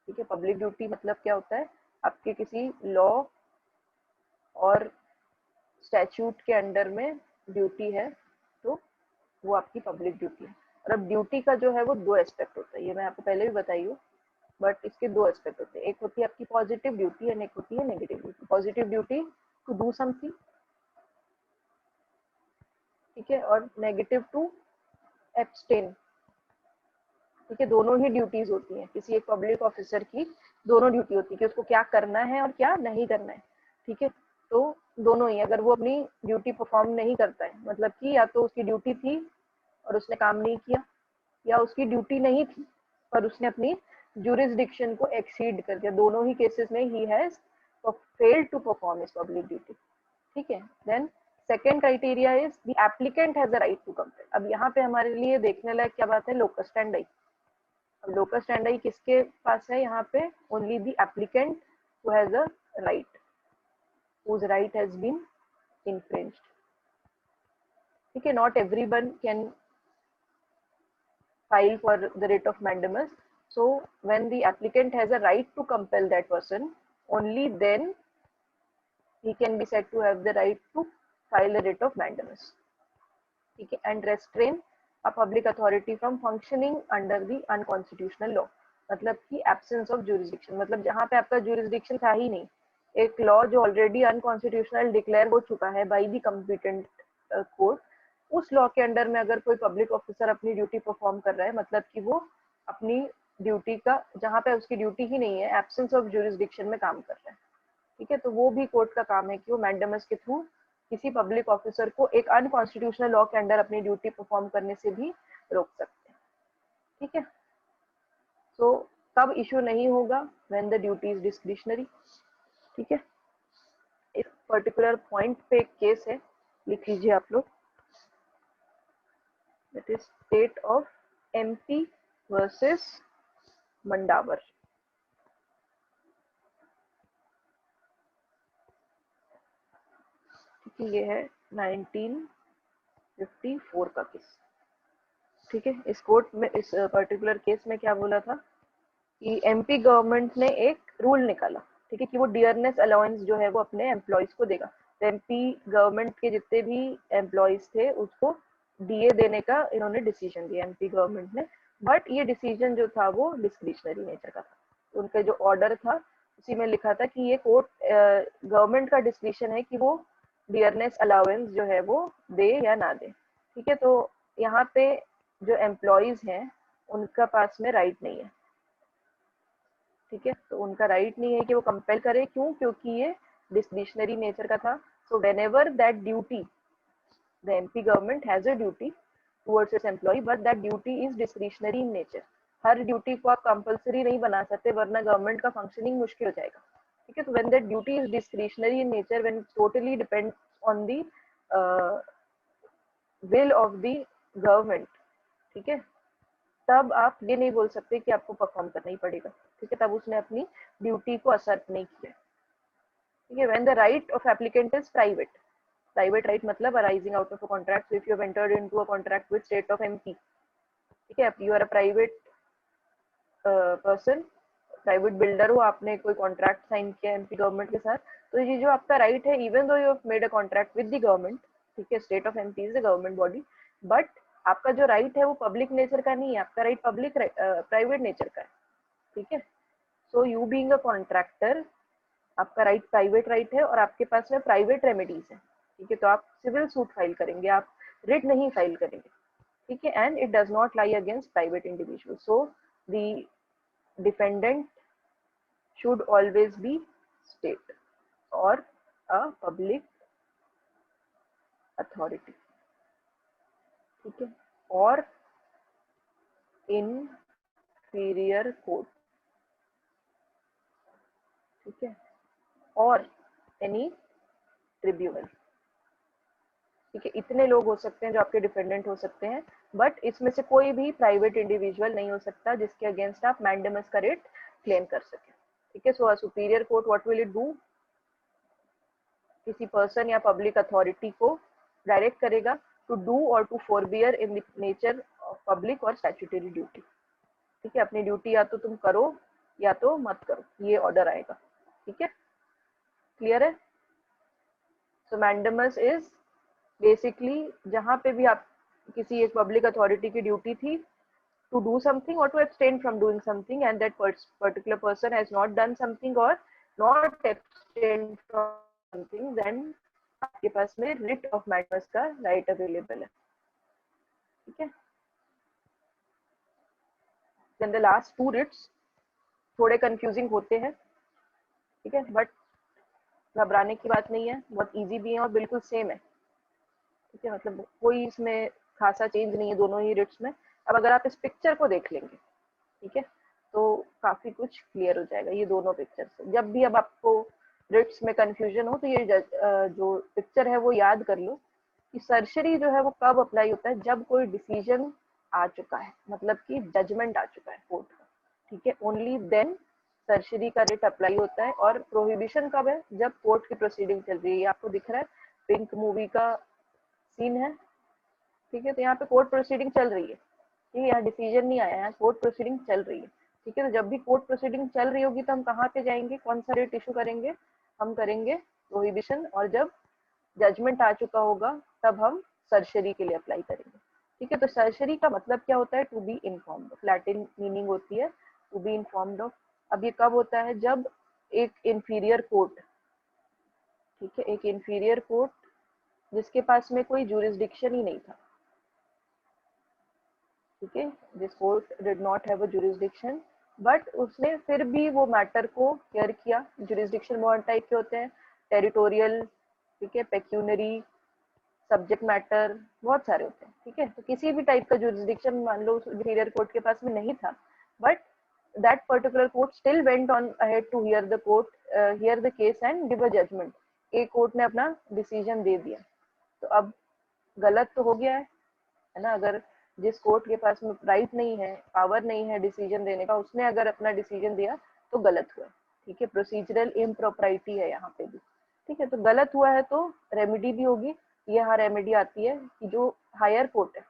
ठीक है। पब्लिक ड्यूटी मतलब क्या होता है? आपके किसी लॉ और स्टैच्यूट के अंडर में ड्यूटी है तो वो आपकी पब्लिक ड्यूटी है। और अब ड्यूटी का जो है वो दो एस्पेक्ट होता है, ये मैं आपको पहले भी बताई हूँ, बट इसके दो एस्पेक्ट होते हैं। एक होती है आपकी पॉजिटिव ड्यूटी एंड एक होती है negative duty. Positive duty to do something, ठीक है, और नेगेटिव टू एब्सटेन, ठीक है। दोनों ही ड्यूटीज होती हैं किसी एक पब्लिक ऑफिसर की, दोनों ड्यूटी होती है कि उसको क्या करना है और क्या नहीं करना है, ठीक है। तो दोनों ही, अगर वो अपनी ड्यूटी परफॉर्म नहीं करता है, मतलब कि या तो उसकी ड्यूटी थी और उसने काम नहीं किया, या उसकी ड्यूटी नहीं थी पर उसने अपनी जुरिस्डिक्शन को एक्सीड कर दिया, दोनों ही केसेस में he has failed to perform his public duty, ठीक है। Then second criteria is the applicant has a right to complain. अब यहाँ पे हमारे लिए देखने लायक क्या बात है? Locus standard. अब लोकस स्टैंडर्ड किसके पास है यहाँ पे? Only the applicant who has a right, whose right has been infringed, ठीक है। Not everyone can file for the writ of mandamus. So when the applicant has a right to compel that person, only then he can be said to have the right to file a writ of mandamus, ठीक है। and restrain a public authority from functioning under the unconstitutional law, मतलब कि absence of jurisdiction, मतलब जहाँ पे आपका jurisdiction था ही नहीं, एक लॉ जो ऑलरेडी अनकॉन्स्टिट्यूशनल डिक्लेयर हो चुका है बाय द कॉम्पिटेंट कोर्ट, उस लॉ के अंडर में अगर कोई पब्लिक ऑफिसर अपनी ड्यूटी परफॉर्म कर रहा है, मतलब कि वो अपनी ड्यूटी का, जहाँ पे उसकी ड्यूटी ही नहीं है, एब्सेंस ऑफ ज्यूरिसडिक्शन में काम कर रहा है, ठीक है। तो वो भी कोर्ट का काम है कि वो मैंडेमस के थ्रू किसी पब्लिक ऑफिसर को एक अनकॉन्स्टिट्यूशनल लॉ के अंडर अपनी ड्यूटी परफॉर्म करने से भी रोक सकते हैं, ठीक है। सो कब इशू नहीं होगा? When the duty is discretionary, ठीक है। इस पर्टिकुलर पॉइंट पे एक केस है, लिख लीजिए आप लोग, that is state of MP versus Mandawar, ठीक है। ये है 1954 का केस, ठीक है। इस कोर्ट में, इस पर्टिकुलर केस में क्या बोला था कि एमपी गवर्नमेंट ने एक रूल निकाला, ठीक है, कि वो डियरनेस अलाउंस जो है वो अपने एम्प्लॉयज को देगा। तो एमपी गवर्नमेंट के जितने भी एम्प्लॉयज थे उसको डीए देने का इन्होंने डिसीजन दिया, एमपी गवर्नमेंट ने। बट ये डिसीजन जो था वो डिस्क्रिशनरी नेचर का था। उनका जो ऑर्डर था उसी में लिखा था कि ये कोर्ट गवर्नमेंट का डिस्क्रिशन है कि वो डियरनेस अलाउंस जो है वो दे या ना दे, ठीक है। तो यहाँ पे जो एम्प्लॉयज हैं उनका पास में राइट नहीं है, ठीक है। तो उनका राइट नहीं है कि वो कंपेल करे, क्यों? क्योंकि ये डिस्क्रिशनरी नेचर का था। So whenever that duty, the MP government has a duty towards its employ, but that duty is discretionary in nature. हर ड्यूटी को आप कंपल्सरी नहीं बना सकते, वरना गवर्नमेंट का फंक्शनिंग मुश्किल हो जाएगा, ठीक है। तो when that duty is discretionary in nature, when it totally depends on the will of the government, ठीक है, तब आप ये नहीं बोल सकते कि आपको परफॉर्म करना ही पड़ेगा, ठीक है। तब उसने अपनी ड्यूटी को असर्ट नहीं किया, ठीक है। When the right of applicant is private, private right मतलब arising out of a contract, if you have entered into a contract with state of MP, ठीक है, you are a private person, private builder हो, आपने कोई contract sign किया MP government के साथ, तो ये जो आपका राइट है, even though you have made a contract with the government, ठीक है, state of MP is the government body, but आपका जो राइट है वो पब्लिक नेचर का नहीं है, आपका राइट पब्लिक प्राइवेट नेचर का है, ठीक है। So you being a contractor, आपका राइट प्राइवेट राइट है और आपके पास में प्राइवेट रेमेडीज है, ठीक है। तो आप सिविल सूट फाइल करेंगे, आप रिट नहीं फाइल करेंगे, ठीक है। And it does not lie against private individual, so the defendant should always be state or a public authority, ठीक है, और inferior court, ठीक है, और any tribunal, ठीक है, इतने लोग हो सकते हैं जो आपके डिफेंडेंट हो सकते हैं, बट इसमें से कोई भी प्राइवेट इंडिविजुअल नहीं हो सकता जिसके अगेंस्ट आप मैंडेमस का रिट क्लेम कर सके। ठीक है, so a superior court what will it do, किसी पर्सन या पब्लिक अथॉरिटी को डायरेक्ट करेगा टू डू और to forbear in the nature of public और स्टैट्यूटरी ड्यूटी। ठीक है, अपनी ड्यूटी या तो तुम करो या तो मत करो, ये ऑर्डर आएगा। ठीक है, क्लियर है? सो मैंडेमस इज बेसिकली जहां पे भी आप किसी एक पब्लिक अथॉरिटी की ड्यूटी थी to do something or to abstain from doing something and that particular person has not done something or not abstained from something, then आपके पास में writ of mandamus का right available है। ठीक है, then the last two writs थोड़े confusing होते हैं। ठीक है, बट घबराने की बात नहीं है, बहुत इजी भी है और बिल्कुल सेम है। ठीक है, मतलब कोई इसमें खासा चेंज नहीं है दोनों ही रिट्स में। अब अगर आप इस पिक्चर को देख लेंगे, ठीक है, तो काफी कुछ क्लियर हो जाएगा ये दोनों पिक्चर से। जब भी अब आपको रिट्स में कंफ्यूजन हो तो ये जो पिक्चर है वो याद कर लो कि सर्शरी जो है वो कब अप्लाई होता है, जब कोई डिसीजन आ चुका है, मतलब कि जजमेंट आ चुका है कोर्ट का। ठीक है, ओनली देन सर्शरी का रिट अप्लाई होता है। और प्रोहिबिशन कब है, जब कोर्ट की प्रोसीडिंग चल रही है। ये आपको दिख रहा है, पिंक मूवी का सीन है। ठीक है, तो यहाँ पे कोर्ट प्रोसीडिंग चल रही है। ठीक है, यहाँ डिसीजन नहीं आया है, कोर्ट प्रोसीडिंग चल रही है। ठीक है, तो जब भी कोर्ट प्रोसीडिंग चल रही होगी तो हम कहाँ पे जाएंगे, कौन सा रेट इशू करेंगे, हम करेंगे प्रोहिबिशन। और जब जजमेंट आ चुका होगा तब हम सर्शरी के लिए अप्लाई करेंगे। ठीक है, तो सर्शरी का मतलब क्या होता है, to be informed of, Latin meaning होती है टू बी इन्फॉर्म्ड ऑफ। अब ये कब होता है, जब एक इंफीरियर कोर्ट, ठीक है, एक इंफीरियर कोर्ट जिसके पास में कोई ज्यूरिसडिक्शन ही नहीं था, ठीक है, this court did not have a jurisdiction, but उसने फिर भी वो मैटर को केयर किया। ज्यूरिसडिक्शन बहुत टाइप के होते हैं, टेरिटोरियल, ठीक है, पेक्यूनरी, सब्जेक्ट मैटर, बहुत सारे होते हैं। ठीक है, तो किसी भी टाइप का ज्यूरिसडिक्शन मान लो इंफीरियर कोर्ट के पास में नहीं था, but that particular court still went on ahead to hear the case and give a judgment। एक कोर्ट ने अपना डिसीजन दे दिया, तो अब गलत तो हो गया है ना। अगर जिस कोर्ट के पास में राइट नहीं है, पावर नहीं है डिसीजन देने का, उसने अगर अपना डिसीजन दिया तो गलत हुआ। ठीक है, प्रोसीजरल इम्प्रॉपरिटी है यहाँ पे भी। ठीक है, तो गलत हुआ है तो रेमेडी भी होगी। यहाँ रेमेडी आती है कि जो हायर कोर्ट है,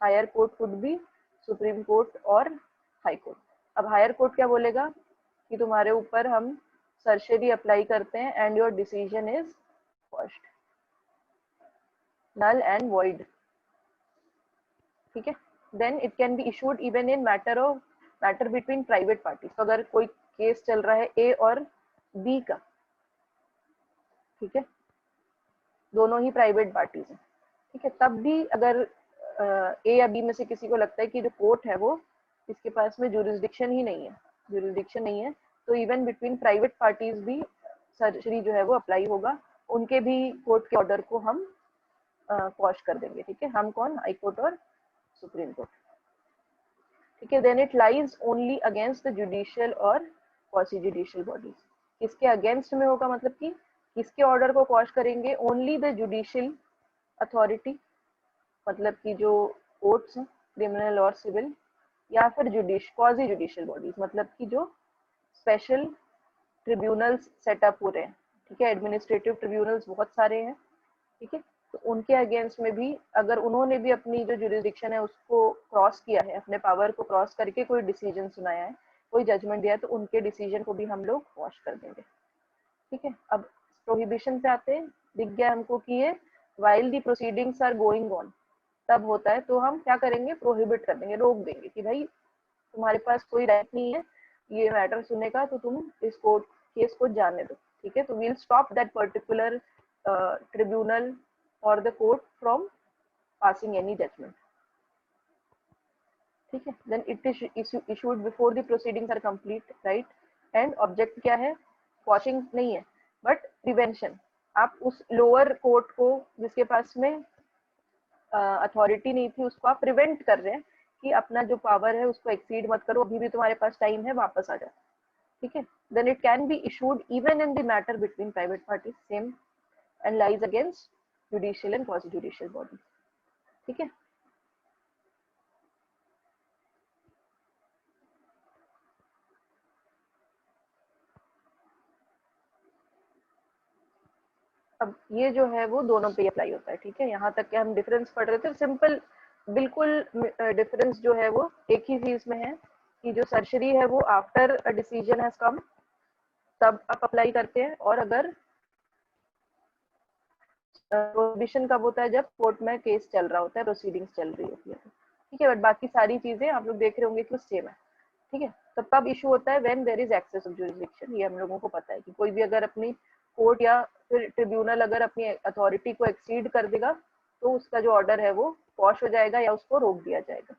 higher court could be supreme court और हाई कोर्ट। अब हायर कोर्ट क्या बोलेगा कि तुम्हारे ऊपर हम सर्शरी अप्लाई करते हैं and your decision is quashed, null and void. ठीक है, then it can be issued even in matter between private parties. तो अगर कोई केस चल रहा है ए और बी का, ठीक है, दोनों ही प्राइवेट पार्टीज हैं, ठीक है, तब भी अगर ए या बी में से किसी को लगता है कि जो कोर्ट है वो इसके पास में ज्यूरिसडिक्शन ही नहीं है, ज्यूरिसडिक्शन नहीं है, तो इवन बिटवीन प्राइवेट पार्टीज भी सर्जरी जो है वो अप्लाई होगा। उनके भी कोर्ट के ऑर्डर को हम क्वॉश कर देंगे। ठीक है, हम कौन, हाई कोर्ट और सुप्रीम कोर्ट। ठीक है, then it lies only against the judicial और क्वासी जुडिशियल बॉडीज। किसके अगेंस्ट में होगा, मतलब कि किसके ऑर्डर को क्वॉश करेंगे, ओनली द जुडिशियल अथॉरिटी, मतलब कि जो कोर्ट्स हैं क्रिमिनल और सिविल, या फिर क्वासी जुडिशियल बॉडीज, मतलब कि जो स्पेशल ट्रिब्यूनल्स सेटअप हो रहे हैं। ठीक है, एडमिनिस्ट्रेटिव ट्रिब्यूनल्स बहुत सारे हैं। ठीक है, तो उनके अगेंस्ट में भी अगर उन्होंने भी अपनी जो जुरिस्डिक्शन है उसको क्रॉस किया है, अपने पावर को क्रॉस करके कोई डिसीजन सुनाया है, कोई जजमेंट दिया है, तो उनके डिसीजन को भी हम लोग वॉश कर देंगे। ठीक है, अब प्रोहिबिशन पे आते हैं। दिख गया हमको कि ये while the proceedings are going on तब होता है, तो हम क्या करेंगे, प्रोहिबिट कर देंगे, रोक देंगे कि भाई तुम्हारे पास कोई राइट नहीं है ये मैटर सुनने का, तो तुम इस कोर्ट केस को जाने दो। ठीक है, तो we'll stop that particular tribunal or the court from passing any judgment। ठीक है, then it is issued before the proceedings are complete, right? and object क्या है, quashing नहीं है but prevention। आप उस लोअर कोर्ट को जिसके पास में अथॉरिटी नहीं थी उसको आप प्रिवेंट कर रहे हैं कि अपना जो पावर है उसको एक्सीड मत करो, अभी भी तुम्हारे पास टाइम है, वापस आ जाओ। ठीक है, then it can be issued even in the matter between private parties, same, and lies against judicial and quasi judicial body. ठीक है, अब ये जो है वो दोनों पे अप्लाई होता है। ठीक है, यहाँ तक के हम डिफरेंस पढ़ रहे थे, सिंपल बिल्कुल डिफरेंस जो है वो एक ही चीज में है कि जो सर्जरी है वो after a decision has come तब आप अप्लाई करते हैं, और अगर प्रोहिबिशन कब होता है, जब कोर्ट में केस चल रहा होता है, प्रोसीडिंग्स चल रही होती है। ठीक है, बट बाकी सारी चीजें आप लोग देख रहे होंगे कि सेम है। ठीक है, तो कब इशू होता है, when there is excess of jurisdiction. ये हम लोगों को पता है कि कोई भी अगर अपनी कोर्ट या फिर ट्रिब्यूनल अगर अपनी अथॉरिटी को एक्सीड कर देगा तो उसका जो ऑर्डर है वो पॉश हो जाएगा या उसको रोक दिया जाएगा।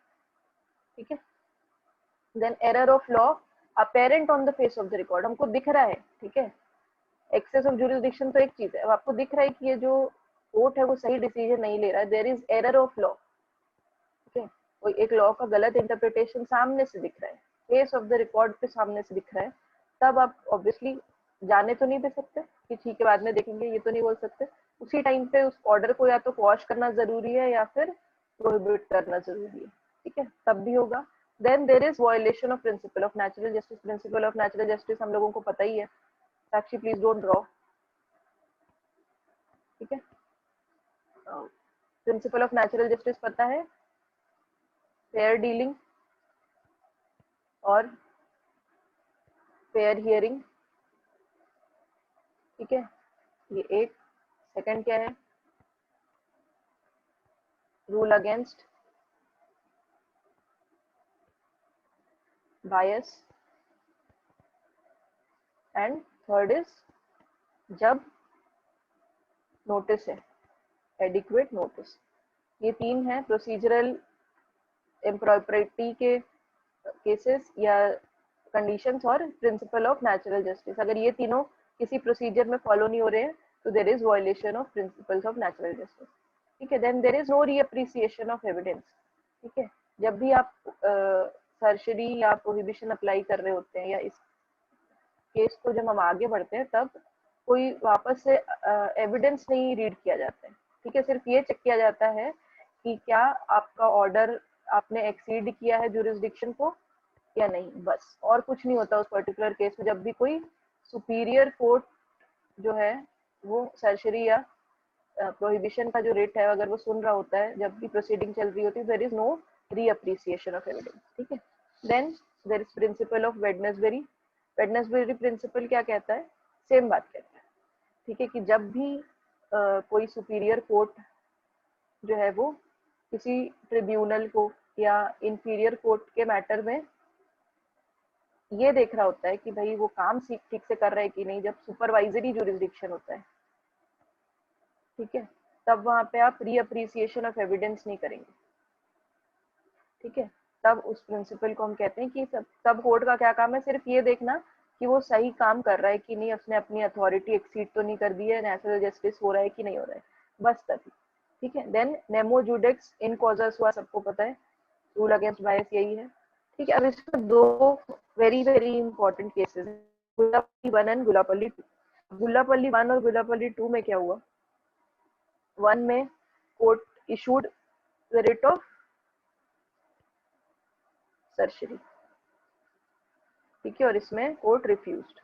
ठीक है, then error of law apparent on the face of the record, हमको दिख रहा है। ठीक है, एक्सेस ऑफ जुरिसडिक्शन तो एक चीज है, अब आपको दिख रहा है कि ये जो कोर्ट है वो सही डिसीजन नहीं ले रहा है, there is error of law. ठीक है, कोई एक लॉ का गलत इंटरप्रिटेशन सामने से दिख रहा है, फेस ऑफ द रिकॉर्ड पे सामने से दिख रहा है, तब आप ऑब्वियसली जाने तो नहीं दे सकते कि ठीक है बाद में देखेंगे, ये तो नहीं बोल सकते। उसी टाइम पे उस ऑर्डर को या तो क्वॉश करना जरूरी है या फिर प्रोहिबिट करना जरूरी है। ठीक है, तब भी होगा। Then there is violation of principle of natural justice. Principle of natural justice हम लोगों को पता ही है, साक्षी प्लीज डोंट ड्रॉ। ठीक है, प्रिंसिपल ऑफ नेचुरल जस्टिस पता है, फेयर डीलिंग और फेयर हियरिंग। ठीक है, ये एक। सेकंड क्या है, rule against bias. And third is जब नोटिस है, एडिक्वेट नोटिस। ये तीन है प्रोसीजरल इम्प्रॉपर्टी के केसेस या कंडीशंस और प्रिंसिपल ऑफ नेचुरल जस्टिस। अगर ये तीनों किसी प्रोसीजर में फॉलो नहीं हो रहे हैं तो there is violation of principles of natural justice. ठीक है, then there is no reappreciation of evidence. ठीक है, जब भी आप सर्जरी या प्रोहिबिशन अप्लाई कर रहे होते हैं या इस केस को जब हम आगे बढ़ते हैं तब कोई वापस से एविडेंस नहीं रीड किया जाता है। ठीक है, सिर्फ ये चेक किया जाता है कि क्या आपका ऑर्डर आपने एक्सीड किया है जुरिसडिक्शन को या नहीं, बस। और कुछ नहीं होता उस पर्टिकुलर केस में। जब भी कोई सुपीरियर कोर्ट जो है वो सर्जरी या प्रोहिबिशन का जो रेट है अगर वो सुन रहा होता है जब भी प्रोसीडिंग चल रही होती है, there is no reappreciation of evidence. ठीक है, then there is principle of Wednesbury. Wednesbury principle क्या कहता है, सेम बात कहता है। ठीक है, कि जब भी कोई सुपीरियर कोर्ट जो है वो किसी ट्रिब्यूनल को या इंफीरियर कोर्ट के मैटर में ये देख रहा होता है कि भाई वो काम ठीक से कर रहा है कि नहीं, जब सुपरवाइजरी जुरिसडिक्शन होता है, ठीक है, तब वहां पे आप रीअप्रिसिएशन ऑफ एविडेंस नहीं करेंगे। ठीक है, तब उस प्रिंसिपल को हम कहते हैं कि तब कोर्ट का क्या काम है, सिर्फ ये देखना कि वो सही काम कर रहा है कि नहीं, उसने अपनी अथॉरिटी एक्सीड तो नहीं कर दी है, नेचुरल जस्टिस हो रहा है कि नहीं हो रहा है, बस तभी। ठीक है, देन नेमो जुडेक्स इन कॉजस हुआ, सबको पता है, रूल अगेंस्ट बायस यही है। ठीक है, अब इसमें दो वेरी वेरी इंपॉर्टेंट केसेस हैं, गुल्लापल्ली 1 एंड गुल्लापल्ली 2। गुल्लापल्ली 1 और गुल्लापल्ली 2 में क्या हुआ, 1 में court issued the writ of surgery. ठीक है, और इसमें कोर्ट रिफ्यूज्ड।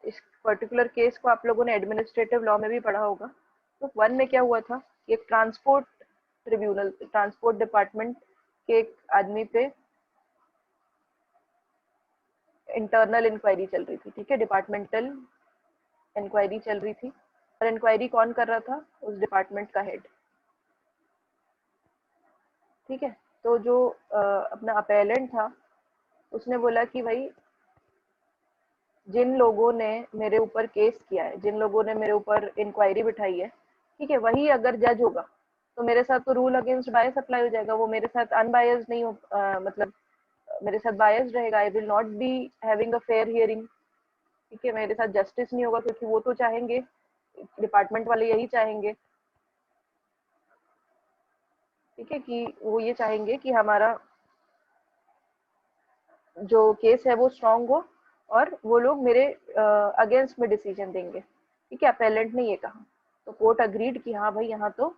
इस पर्टिकुलर केस को आप लोगों ने एडमिनिस्ट्रेटिव लॉ में भी पढ़ा होगा। तो 1 में क्या हुआ था, एक ट्रांसपोर्ट ट्रिब्यूनल, ट्रांसपोर्ट डिपार्टमेंट के एक आदमी पे इंटरनल इंक्वायरी चल रही थी। ठीक है, डिपार्टमेंटल इंक्वायरी चल रही थी, और इंक्वायरी कौन कर रहा था, उस डिपार्टमेंट का हेड। ठीक है, तो जो अपना अपेलेंट था उसने बोला कि भाई जिन लोगों ने मेरे ऊपर केस किया है, जिन लोगों ने मेरे ऊपर इंक्वायरी बिठाई है, ठीक है, वही अगर जज होगा तो मेरे साथ तो रूल अगेंस्ट बायस अप्लाई हो जाएगा, वो मेरे साथ अनबायस्ड नहीं हो, मतलब मेरे साथ बायस्ड रहेगा, I will not be having a fair hearing. ठीक है, मेरे साथ जस्टिस नहीं होगा, क्योंकि वो तो चाहेंगे, डिपार्टमेंट वाले यही चाहेंगे, ठीक है, कि वो ये चाहेंगे कि हमारा जो केस है वो स्ट्रांग हो और वो लोग मेरे अगेंस्ट में डिसीजन देंगे। ठीक है, अपेलेंट ने ये कहा। तो कोर्ट अग्रीड कि हाँ भाई यहाँ तो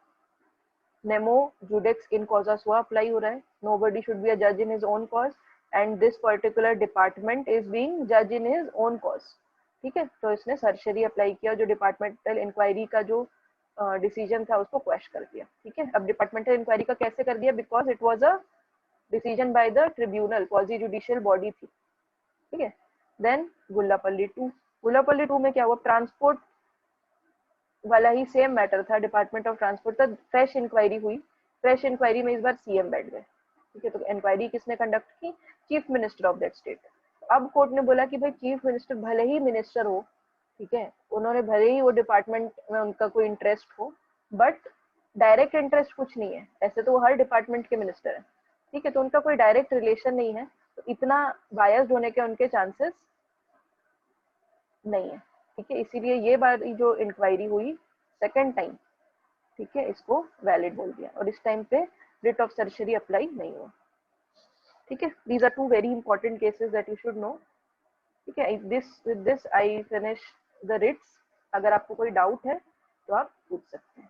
नेमो जुडेक्स इन कॉजा सुआ अप्लाई हो रहा है, नोबडी शुड बी अ जज in his own cause and this particular department is being जज इन हिज ओन कॉज। ठीक है, तो इसने सर्शरी अप्लाई किया, जो डिपार्टमेंटल इंक्वायरी का जो डिसीजन था उसको क्वेश्चन कर दिया। ठीक है, अब डिपार्टमेंटल इंक्वायरी का कैसे कर दिया, because it was a decision by the tribunal, quasi judicial body थी। ठीक है, देन गुल्लापल्ली 2, गुल्लापल्ली 2 में क्या हुआ, ट्रांसपोर्ट वाला ही सेम मैटर था, डिपार्टमेंट ऑफ ट्रांसपोर्ट का फ्रेश इंक्वायरी हुई। फ्रेश इंक्वायरी में इस बार सीएम बैठ गए। ठीक है, तो इंक्वायरी किसने कंडक्ट की, chief minister of that state. अब कोर्ट ने बोला कि भाई चीफ मिनिस्टर भले ही मिनिस्टर हो, ठीक है, उन्होंने भले ही वो डिपार्टमेंट में उनका कोई इंटरेस्ट हो, बट डायरेक्ट इंटरेस्ट कुछ नहीं है, ऐसे तो वो हर डिपार्टमेंट के मिनिस्टर है। ठीक है, तो उनका कोई डायरेक्ट रिलेशन नहीं है, तो इतना बायस्ड होने के उनके चांसेस नहीं है। ठीक है, इसीलिए ये बार जो इंक्वायरी हुई सेकेंड टाइम, ठीक है, इसको वैलिड बोल दिया और इस टाइम पे रिट ऑफ सर्जरी अप्लाई नहीं हुआ। ठीक है, these are two very important cases that you should know. ठीक है, this I finish the writs. अगर आपको कोई डाउट है तो आप पूछ सकते हैं।